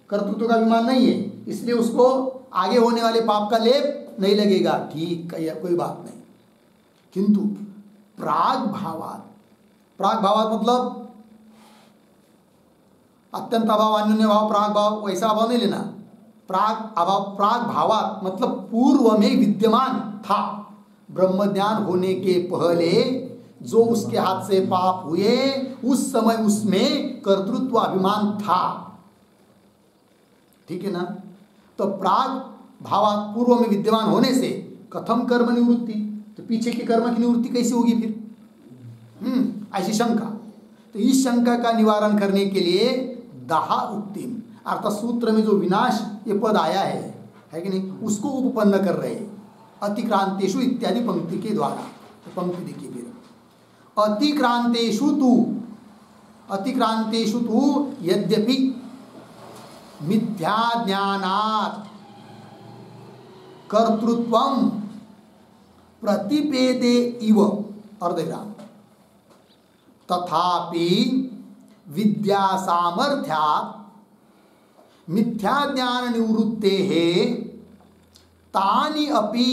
कर्तृत्व का अभिमान नहीं है, इसलिए उसको आगे होने वाले पाप का लेप नहीं लगेगा। ठीक, कोई बात नहीं। किंतु प्राग भावात, प्राग भावात मतलब अत्यंत अभाव, अन्योन्य भाव, प्राग भाव, वैसा अभाव नहीं लेना। प्राग अभाव, प्राग भावात मतलब पूर्व में विद्यमान था। ब्रह्म ज्ञान होने के पहले जो उसके हाथ से पाप हुए, उस समय उसमें कर्तृत्व अभिमान था। ठीक है ना। तो प्राग भावात पूर्व में विद्यमान होने से कथम कर्म निवृत्ति, तो पीछे के कर्म की निवृत्ति कैसे होगी फिर? ऐसी शंका। तो इस शंका का निवारण करने के लिए दाह उक्तिम, अर्थात सूत्र में जो विनाश ये पद आया है कि नहीं, उसको उपपन्न कर रहे अतिक्रांतेषु इत्यादि पंक्ति के द्वारा। तो पंक्ति देखिए फिर, अतिक्रांतेषु तु यद्यपि मिथ्या ज्ञानात् कर्तृत्वं प्रतिपेदे इव अर्धविराम, तथापि विद्या सामर्थ्यात् मिथ्या ज्ञान निवृत्तेः तानि अपि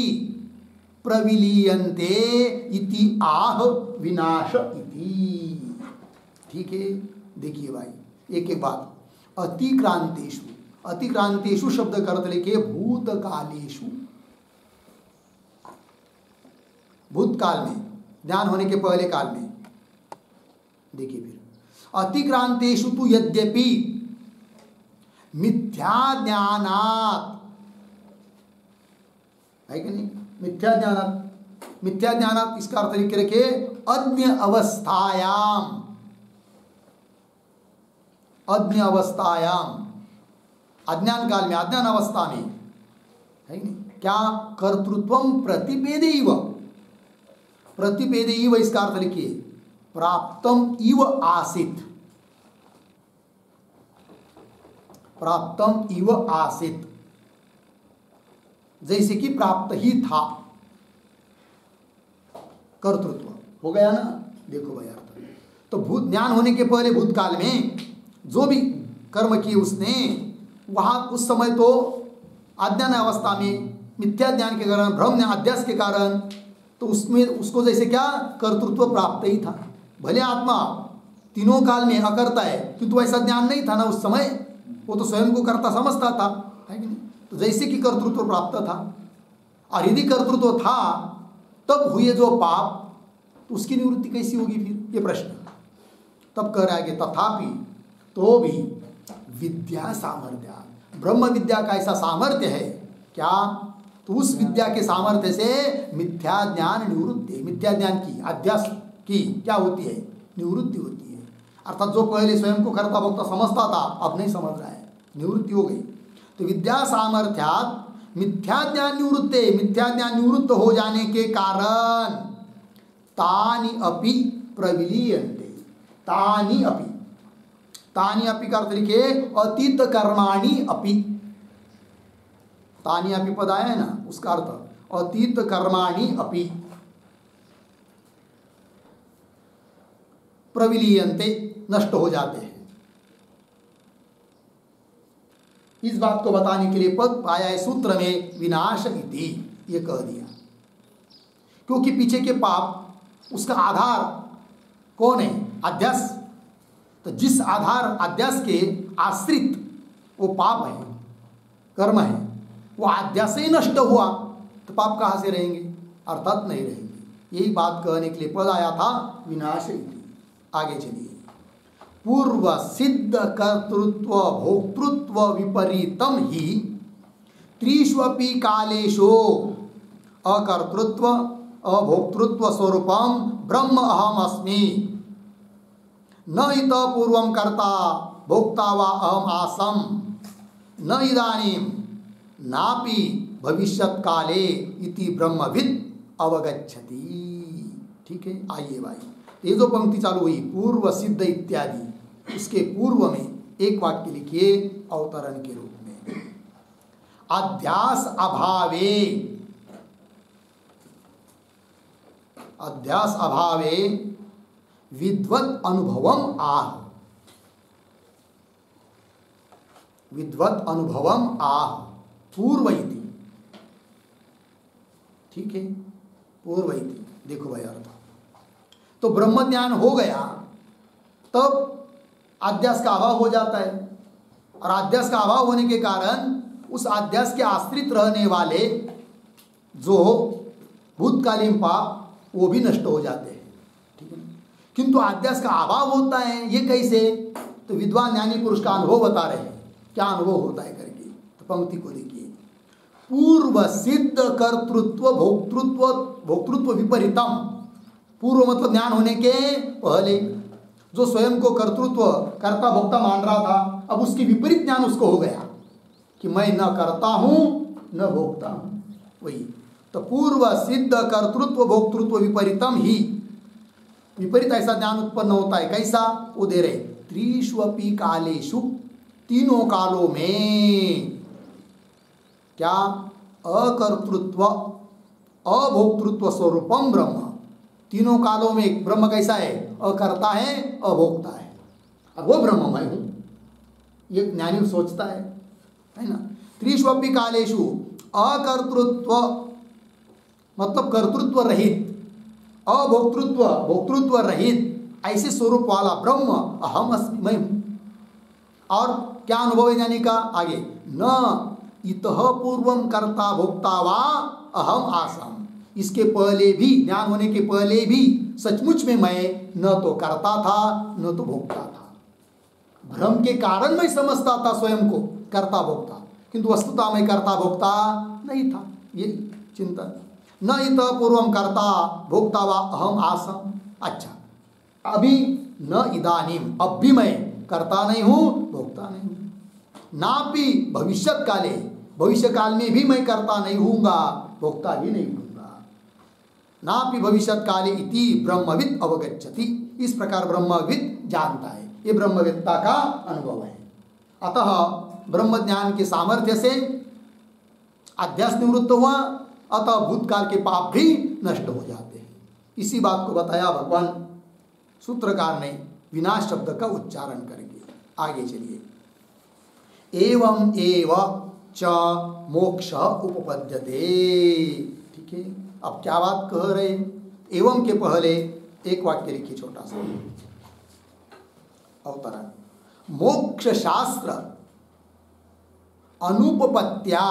प्रविलीयन्ते इति आह विनाश इति। ठीक है, देखिए भाई एक एक बात। अतिक्रांतेषु, अतिक्रांतेषु शब्द का अर्थ लिखे भूतकालेषु, भूतकाल में, ज्ञान होने के पहले काल में। देखिए फिर, अतिक्रांतेषु तु यद्यपि मिथ्या ज्ञानात्, है कि नहीं, मिथ्या ज्ञानात्, मिथ्या ज्ञानात् इसका अर्थ लिख के रखे अज्ञ अवस्थायाम, अज्ञ अवस्थायाम, अज्ञान काल में, अज्ञान अवस्था में, है कि नहीं, क्या कर्तृत्वम प्रतिपेदैव, प्रतिपेदैव इसका अर्थ लिखिए प्राप्तम इव आसित, प्राप्तम इव आसित, जैसे कि प्राप्त ही था कर्तृत्व, हो गया ना। देखो भाई अर्थ, तो भूत ज्ञान होने के पहले भूतकाल में जो भी कर्म किए उसने, वहां उस समय तो अज्ञान अवस्था में मिथ्या ज्ञान के कारण, भ्रम अध्यास के कारण, तो उसमें उसको जैसे क्या कर्तृत्व प्राप्त ही था। भले आत्मा तीनों काल में अकर्ता है, किंतु ऐसा ज्ञान नहीं था ना उस समय, वो तो स्वयं को कर्ता समझता था, है कि नहीं। तो जैसे कि कर्तृत्व प्राप्त था, और यदि कर्तृत्व था तब हुए जो पाप, उसकी निवृत्ति कैसी होगी फिर, ये प्रश्न। तब कह रहा है कि तथापि, तो भी विद्या सामर्थ्य, ब्रह्म विद्या का ऐसा सामर्थ्य है क्या, तो उस विद्या के सामर्थ्य से मिथ्या ज्ञान निवृत्ति, मिथ्या ज्ञान की, अध्यास की क्या होती है, निवृत्ति होती है। अर्थात जो पहले स्वयं को कर्ता भोक्ता समझता था, अब नहीं समझ रहा है, निवृत्ति हो गई। तो विद्या सामर्थ्यात् मिथ्या ज्ञान निवृत्ते, मिथ्या ज्ञान निवृत्त हो जाने के कारण तानि अपि प्रविलीयन्ते, तानि अपि, तानि अपि का अर्थ लिखे अतीत कर्माणि अपि, तानि अपि पद आया है ना, उसका अर्थ अतीत कर्माणि अपि प्रविलीयन्ते, नष्ट हो जाते हैं। इस बात को बताने के लिए पद आया है सूत्र में विनाश इति, ये कह दिया, क्योंकि पीछे के पाप उसका आधार कौन है, अध्यास। तो जिस आधार अध्यास के आश्रित वो पाप है, कर्म है, वो अध्यास से ही नष्ट हुआ, तो पाप कहाँ से रहेंगे, अर्थात नहीं रहेंगे। यही बात कहने के लिए पद आया था विनाश इति। आगे चलिए, पूर्व सिद्ध कर्तृत्व भोक्तृत्व विपरीतम ही त्रिष्वपि कालेषु अकर्तृत्व अभोक्तृत्व स्वरूपम ब्रह्म अहम अस्मि, न इत पूर्वं कर्ता भोक्ता वा अहम आसम, न इदानीं नापि भविष्यत् काले इति ब्रह्मविद अवगच्छति। ठीक है, आइए भाई, ये जो पंक्ति चालू हुई पूर्व सिद्ध इत्यादि, उसके पूर्व में एक वाक्य लिखिए अवतरण के रूप में। अध्यास अभावे, अध्यास अभावे विद्वत् अनुभवम आह, विद्वत् अनुभवम आह पूर्व इति। ठीक है, पूर्व इति। देखो भाई अर्थ, तो ब्रह्म ज्ञान हो गया तब आध्यास का अभाव हो जाता है, और आध्यास का अभाव होने के कारण उस आध्यास के आश्रित रहने वाले जो भूतकालीन पाप वो भी नष्ट हो जाते हैं। ठीक है, किंतु आध्यास का अभाव होता है, ये कैसे? तो विद्वान ज्ञानी पुरुष का अनुभव बता रहे हैं, क्या अनुभव होता है करके। तो पंक्ति को देखिए, पूर्व सिद्ध कर्तृत्व भोक्तृत्व, भोक्तृत्व विपरीतम। पूर्व मतलब ज्ञान होने के पहले जो स्वयं को कर्तृत्व कर्ता भोक्ता मान रहा था, अब उसकी विपरीत ज्ञान उसको हो गया कि मैं न करता हूं न भोक्ता हूं। वही तो पूर्व सिद्ध कर्तृत्व भोक्तृत्व विपरीतम ही, विपरीत ऐसा ज्ञान उत्पन्न होता है। कैसा? वो दे रहे, त्रिष्वपि कालेषु, तीनों कालों में क्या? अकर्तृत्व अभोक्तृत्व स्वरूपम ब्रह्म। तीनों कालों में ब्रह्म कैसा है? अकर्ता है अभोक्ता है। अब वो ब्रह्म मैं हूं, ये ज्ञानी सोचता है ना। त्रिष्वपि कालेषु अकर्तृत्व मतलब कर्तृत्व रहित, अभोक्तृत्व भोक्तृत्व रहित ऐसे स्वरूप वाला ब्रह्म अहम अस्मि, मैं हूं। और क्या अनुभव है ज्ञानी का? आगे, न इतः पूर्वम कर्ता भोक्ता वा अहम आसम। इसके पहले भी, ज्ञान होने के पहले भी सचमुच में मैं न तो करता था न तो भोक्ता था। भ्रम के कारण मैं समझता था स्वयं को कर्ता भोक्ता, किंतु वस्तुतः मैं कर्ता भोक्ता नहीं था। ये चिंतन, न इतः पूर्वम कर्ता भोक्ता वा अहम आसम। अच्छा, अभी न इदानीम, अब भी मैं करता नहीं हूं भोक्ता नहीं हूं। नापि भविष्यत काले, भविष्य काल में भी मैं करता नहीं हूँगा भोक्ता भी नहीं हूँगा। नापि भविष्यत काले इति ब्रह्मविद अवगच्छति। इस प्रकार ब्रह्मविद जानता है, ये ब्रह्मवेत्ता का अनुभव है। अतः ब्रह्म ज्ञान के सामर्थ्य से अध्यास निवृत्त हुआ, अतः भूतकाल के पाप भी नष्ट हो जाते हैं। इसी बात को बताया भगवान सूत्रकार ने विनाश शब्द का उच्चारण करके। आगे चलिए, एवं एव च मोक्ष उपपद्यते। ठीक है, अब क्या बात कह रहे? एवं के पहले एक वाक्य लिखिए छोटा सा अवतरण। मोक्ष शास्त्र अनुपपत्त्या,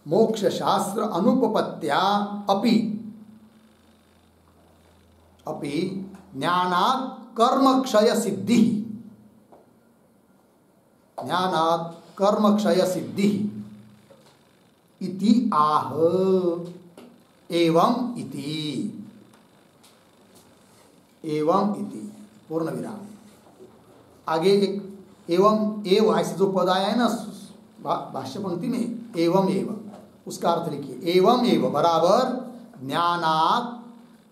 मोक्ष शास्त्र अनुपपत्त्या अपि अपि ज्ञानात् कर्म क्षय सिद्धि, ज्ञानात् कर्म क्षय सिद्धि इति आह। एवं इति, एवं इति पूर्ण विराम। आगे एक एवं एव ऐसे जो पद आया है ना भाष्य पंक्ति में, एवं एव, उसका अर्थ लिखिए। एवं एव बराबर ज्ञानात्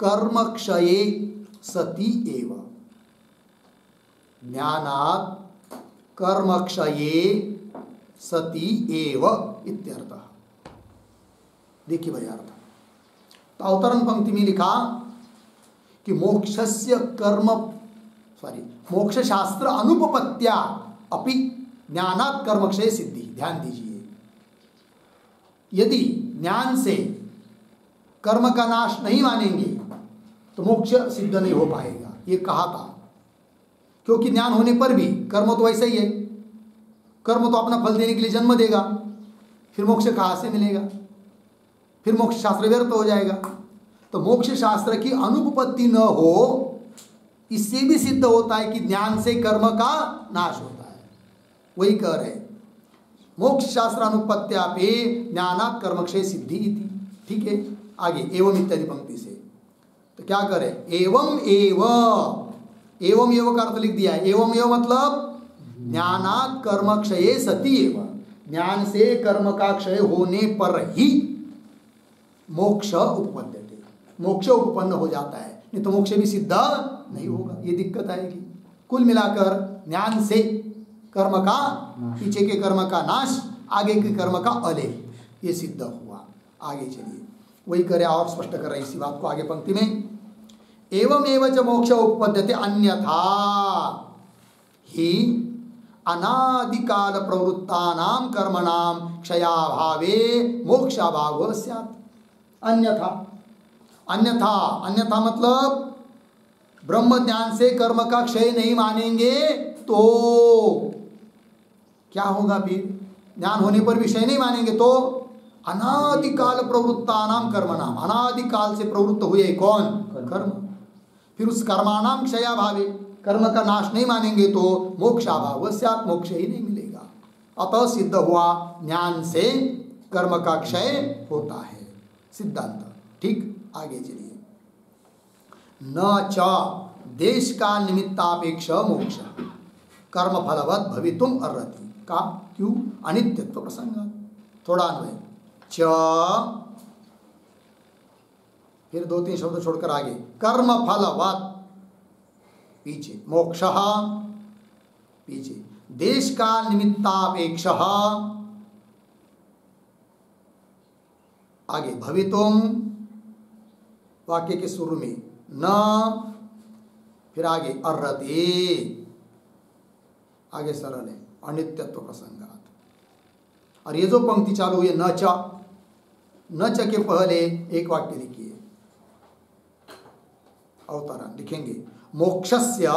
कर्म क्षये सति एव, ज्ञानात् कर्म क्षये सति एव इत्यर्थः। देखिए भाई अर्थ, तो अवतरण पंक्ति में लिखा कि मोक्षस्य कर्म मोक्ष शास्त्र अनुपपत्त्या अपि ज्ञानात् कर्मक्षय सिद्धि। ध्यान दीजिए, यदि ज्ञान से कर्म का नाश नहीं मानेंगे तो मोक्ष सिद्ध नहीं हो पाएगा, ये कहा था। क्योंकि ज्ञान होने पर भी कर्म तो वैसा ही है, कर्म तो अपना फल देने के लिए जन्म देगा, फिर मोक्ष कहाँ से मिलेगा? फिर मोक्ष शास्त्र व्यर्थ हो जाएगा। तो मोक्ष शास्त्र की अनुपपत्ति न हो, इससे भी सिद्ध होता है कि ज्ञान से कर्म का नाश होता है। वही कह रहे मोक्ष शास्त्र अनुपत्त्यापि ज्ञानात् कर्मक्षय सिद्धि इति। ठीक है, आगे एवं इत्यादि पंक्ति से तो क्या करे? एवं एव, एवं एव का अर्थ लिख दिया है। एवं एव मतलब ज्ञानात् कर्मक्षये सति एव, ज्ञान से कर्म का क्षय होने पर ही मोक्ष उपपद्यते, मोक्ष उपपन्न हो जाता है, नहीं तो मोक्ष भी सिद्ध नहीं होगा, ये दिक्कत आएगी। कुल मिलाकर ज्ञान से कर्म का, पीछे के कर्म का नाश, आगे के कर्म का अलेप, ये सिद्ध हुआ। आगे चलिए, वही करे और स्पष्ट कर रहे इसी बात को आगे पंक्ति में। एवं एवं च मोक्ष उपपद्यते अन्यथा ही अनादिकाल प्रवृत्तानां कर्मणां क्षयाभावे मोक्षाभावो स्यात्। अन्यथा, अन्यथा, अन्यथा मतलब ब्रह्म ज्ञान से कर्म का क्षय नहीं मानेंगे तो क्या होगा? फिर ज्ञान होने पर भी क्षय नहीं मानेंगे तो अनादिकाल प्रवृत्तानां कर्मणाम, अनादिकाल से प्रवृत्त हुए कौन? कर्म। फिर उस कर्माणाम क्षयाभावे, कर्म का नाश नहीं मानेंगे तो मोक्षाभाव स्यात्, मोक्ष ही नहीं मिलेगा। अतः सिद्ध हुआ ज्ञान से कर्म का क्षय होता है, सिद्धांत। ठीक, आगे चलिए। न च देश का निमित्तापेक्ष मोक्ष कर्म फलवत भवितुम अर्हति का, क्यों? अनित्यत्व प्रसंग। थोड़ा अन्वय, च फिर 2-3 शब्द छोड़कर आगे, कर्म फलवत पीछे, मोक्ष पीछे, देश का निमित्तापेक्ष आगे, भवितुम वाक्य के शुरू में न, फिर आगे अर्हति, आगे सरल है, अनित्यत्व प्रसंगात। और ये जो पंक्ति चालू हुई न च, न च के पहले एक वाक्य लिखिए, अवतरण लिखेंगे, मोक्षस्य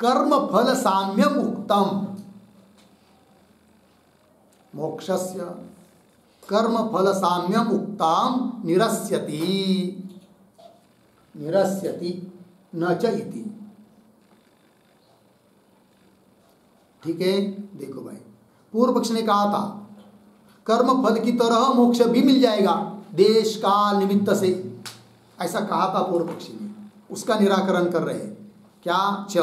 कर्म फल साम्यम उक्तम, मोक्षस्य कर्म फल साम्यम उक्ताम निरस्यति, निरस्यति न च इति। ठीक है, देखो भाई, पूर्व पक्ष ने कहा था कर्म फल की तरह मोक्ष भी मिल जाएगा देश काल निमित्त से, ऐसा कहा था पूर्व पक्षी ने। उसका निराकरण कर रहे हैं, क्या? च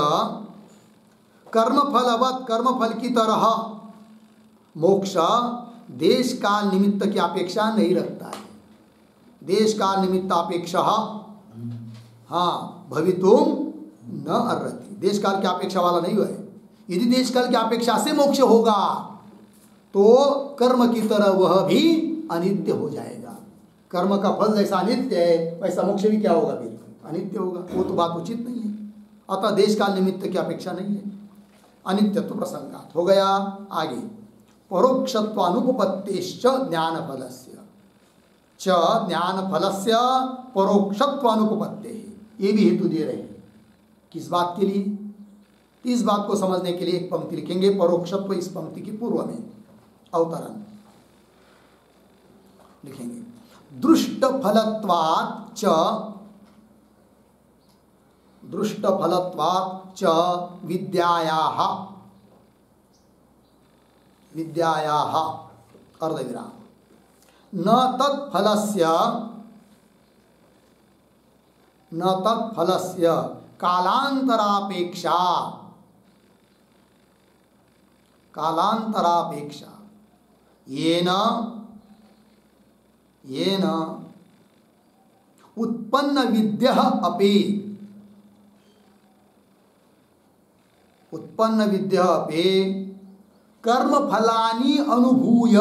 कर्म फलवत, कर्म फल की तरह मोक्ष देश काल निमित्त की अपेक्षा नहीं रखता है। देश काल निमित्त अपेक्षा हाँ भवितुम न अर्हति, देश काल की अपेक्षा वाला नहीं है। यदि देश काल की अपेक्षा से मोक्ष होगा तो कर्म की तरह वह भी अनित्य हो जाएगा। कर्म का फल जैसा अनित्य है वैसा मोक्ष भी क्या होगा? फिर अनित्य होगा। वो तो बात उचित नहीं है। अतः देश काल निमित्त की अपेक्षा नहीं है, अनित्यत्व प्रसंगात हो गया। आगे परोक्षत्वानुपपत्तिश्च ज्ञान फलस्य, च ज्ञान फलस्य परोक्षत्वानुपपत्ति, ये भी हेतु दे रहे हैं। किस बात के लिए? इस बात को समझने के लिए एक पंक्ति लिखेंगे, परोक्षत्व इस पंक्ति के पूर्व में अवतरण लिखेंगे, दृष्ट फलत्वात् च, दृष्ट फलत्वात् च विद्यायाः, विद्यायाः अर्धविराम, न तत्फलस्य, न तत्फलस्य कालांतरापेक्षा, कालांतरापेक्षा येन, येन उत्पन्न विद्यः अपि, उत्पन्न विद्यः अपि कर्म फलानि अनुभूय,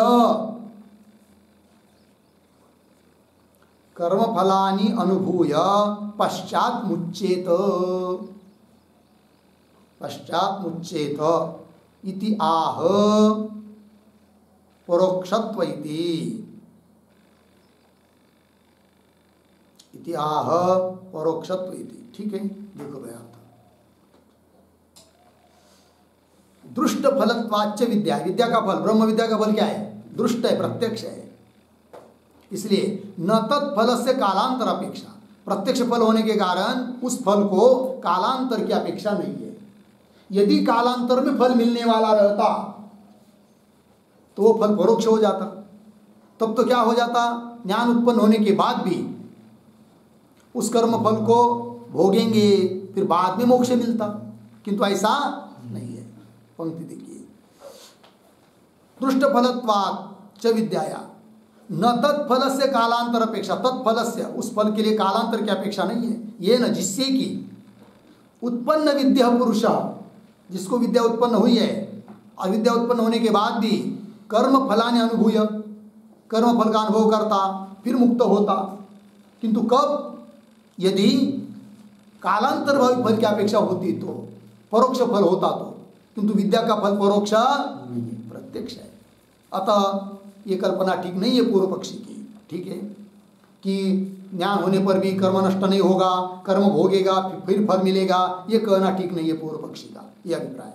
कर्म फलानि अनुभूय पश्चात मुच्येत, पश्चात मुच्येत इति आह परोक्षत्व इति आह परोक्षत्व इति। ठीक है, देखो भाई अर्थ, दृष्ट फलत्वाच्च विद्या, विद्या का फल, ब्रह्म विद्या का फल क्या है? दृष्ट है, प्रत्यक्ष है। इसलिए न तत्फल से कालांतर अपेक्षा, प्रत्यक्ष फल होने के कारण उस फल को कालांतर की अपेक्षा नहीं है। यदि कालांतर में फल मिलने वाला रहता तो वो फल परोक्ष हो जाता, तब तो क्या हो जाता? ज्ञान उत्पन्न होने के बाद भी उस कर्म फल को भोगेंगे, फिर बाद में मोक्ष मिलता, किंतु ऐसा नहीं है। पंक्ति देखिए, दृष्ट फलत्वात् च विद्याया न तत्फल से कालांतर अपेक्षा, तत्फल से उस फल के लिए कालांतर की अपेक्षा नहीं है। ये न जिससे कि उत्पन्न विद्या पुरुष, जिसको विद्या उत्पन्न हुई है, अविद्या उत्पन्न होने के बाद भी कर्म फलाने अनुभूय, कर्म फल का अनुभव करता, फिर मुक्त होता। किंतु कब? यदि कालांतर भावी फल की अपेक्षा होती तो, परोक्ष फल होता तो। किंतु विद्या का फल परोक्ष नहीं है, प्रत्यक्ष है। अतः ये कल्पना ठीक नहीं है पूर्व पक्षी की, ठीक है, कि ज्ञान होने पर भी कर्म नष्ट नहीं होगा, कर्म भोगेगा फिर फल मिलेगा, ये कहना ठीक नहीं है पूर्व पक्षी का, ये अभिप्राय।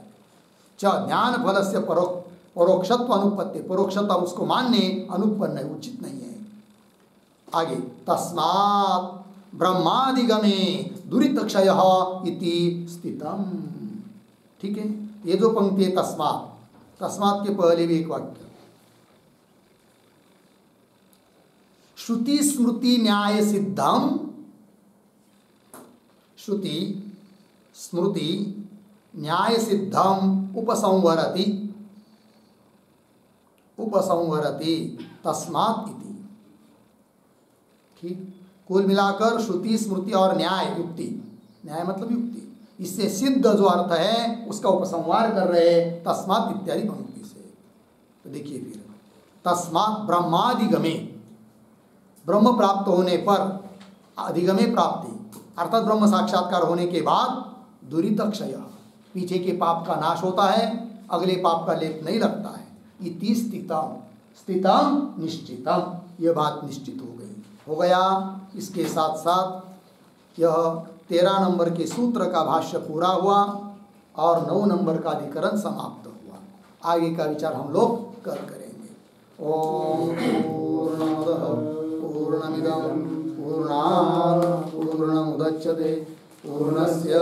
ज्ञान फल से परोक्षत्व अनुपत्ति, परोक्षता उसको मानने अनुपन्न है, उचित नहीं है। आगे, तस्मात् ब्रह्मादिगमे दुरितक्षयः इति स्थितम्। ठीक है, ये जो पंक्ति है तस्मात्, तस्मात् के पहले भी एक वाक्य, श्रुति स्मृति न्याय सिद्धम, श्रुति स्मृति न्याय सिद्धम उपसंवरति, उपसंवरति तस्मात् इति। ठीक, कुल मिलाकर श्रुति स्मृति और न्याय युक्ति, न्याय मतलब युक्ति, इससे सिद्ध जो अर्थ है उसका उपसंहार कर रहे तस्मात् इत्यादि पंक्ति से। तो देखिए फिर, तस्मात् ब्रह्मादिगमे, ब्रह्म प्राप्त होने पर, अधिगमे प्राप्ति अर्थात ब्रह्म साक्षात्कार होने के बाद दुरितक्षय, पीछे के पाप का नाश होता है, अगले पाप का लेप नहीं लगता है। इति स्थितम, स्थितम निश्चितम, यह बात निश्चित हो गई, हो गया। इसके साथ साथ यह 13 नंबर के सूत्र का भाष्य पूरा हुआ और 9 नंबर का अधिकरण समाप्त हुआ। आगे का विचार हम लोग कल करेंगे। ओम पूर्णमदः पूर्णमिदं पूर्णात् पूर्णमुदच्यते पूर्णस्य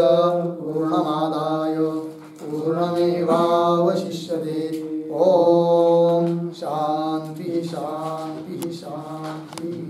पूर्णमादाय पूर्णमेवावशिष्यते। ओम शांति शांति शांति।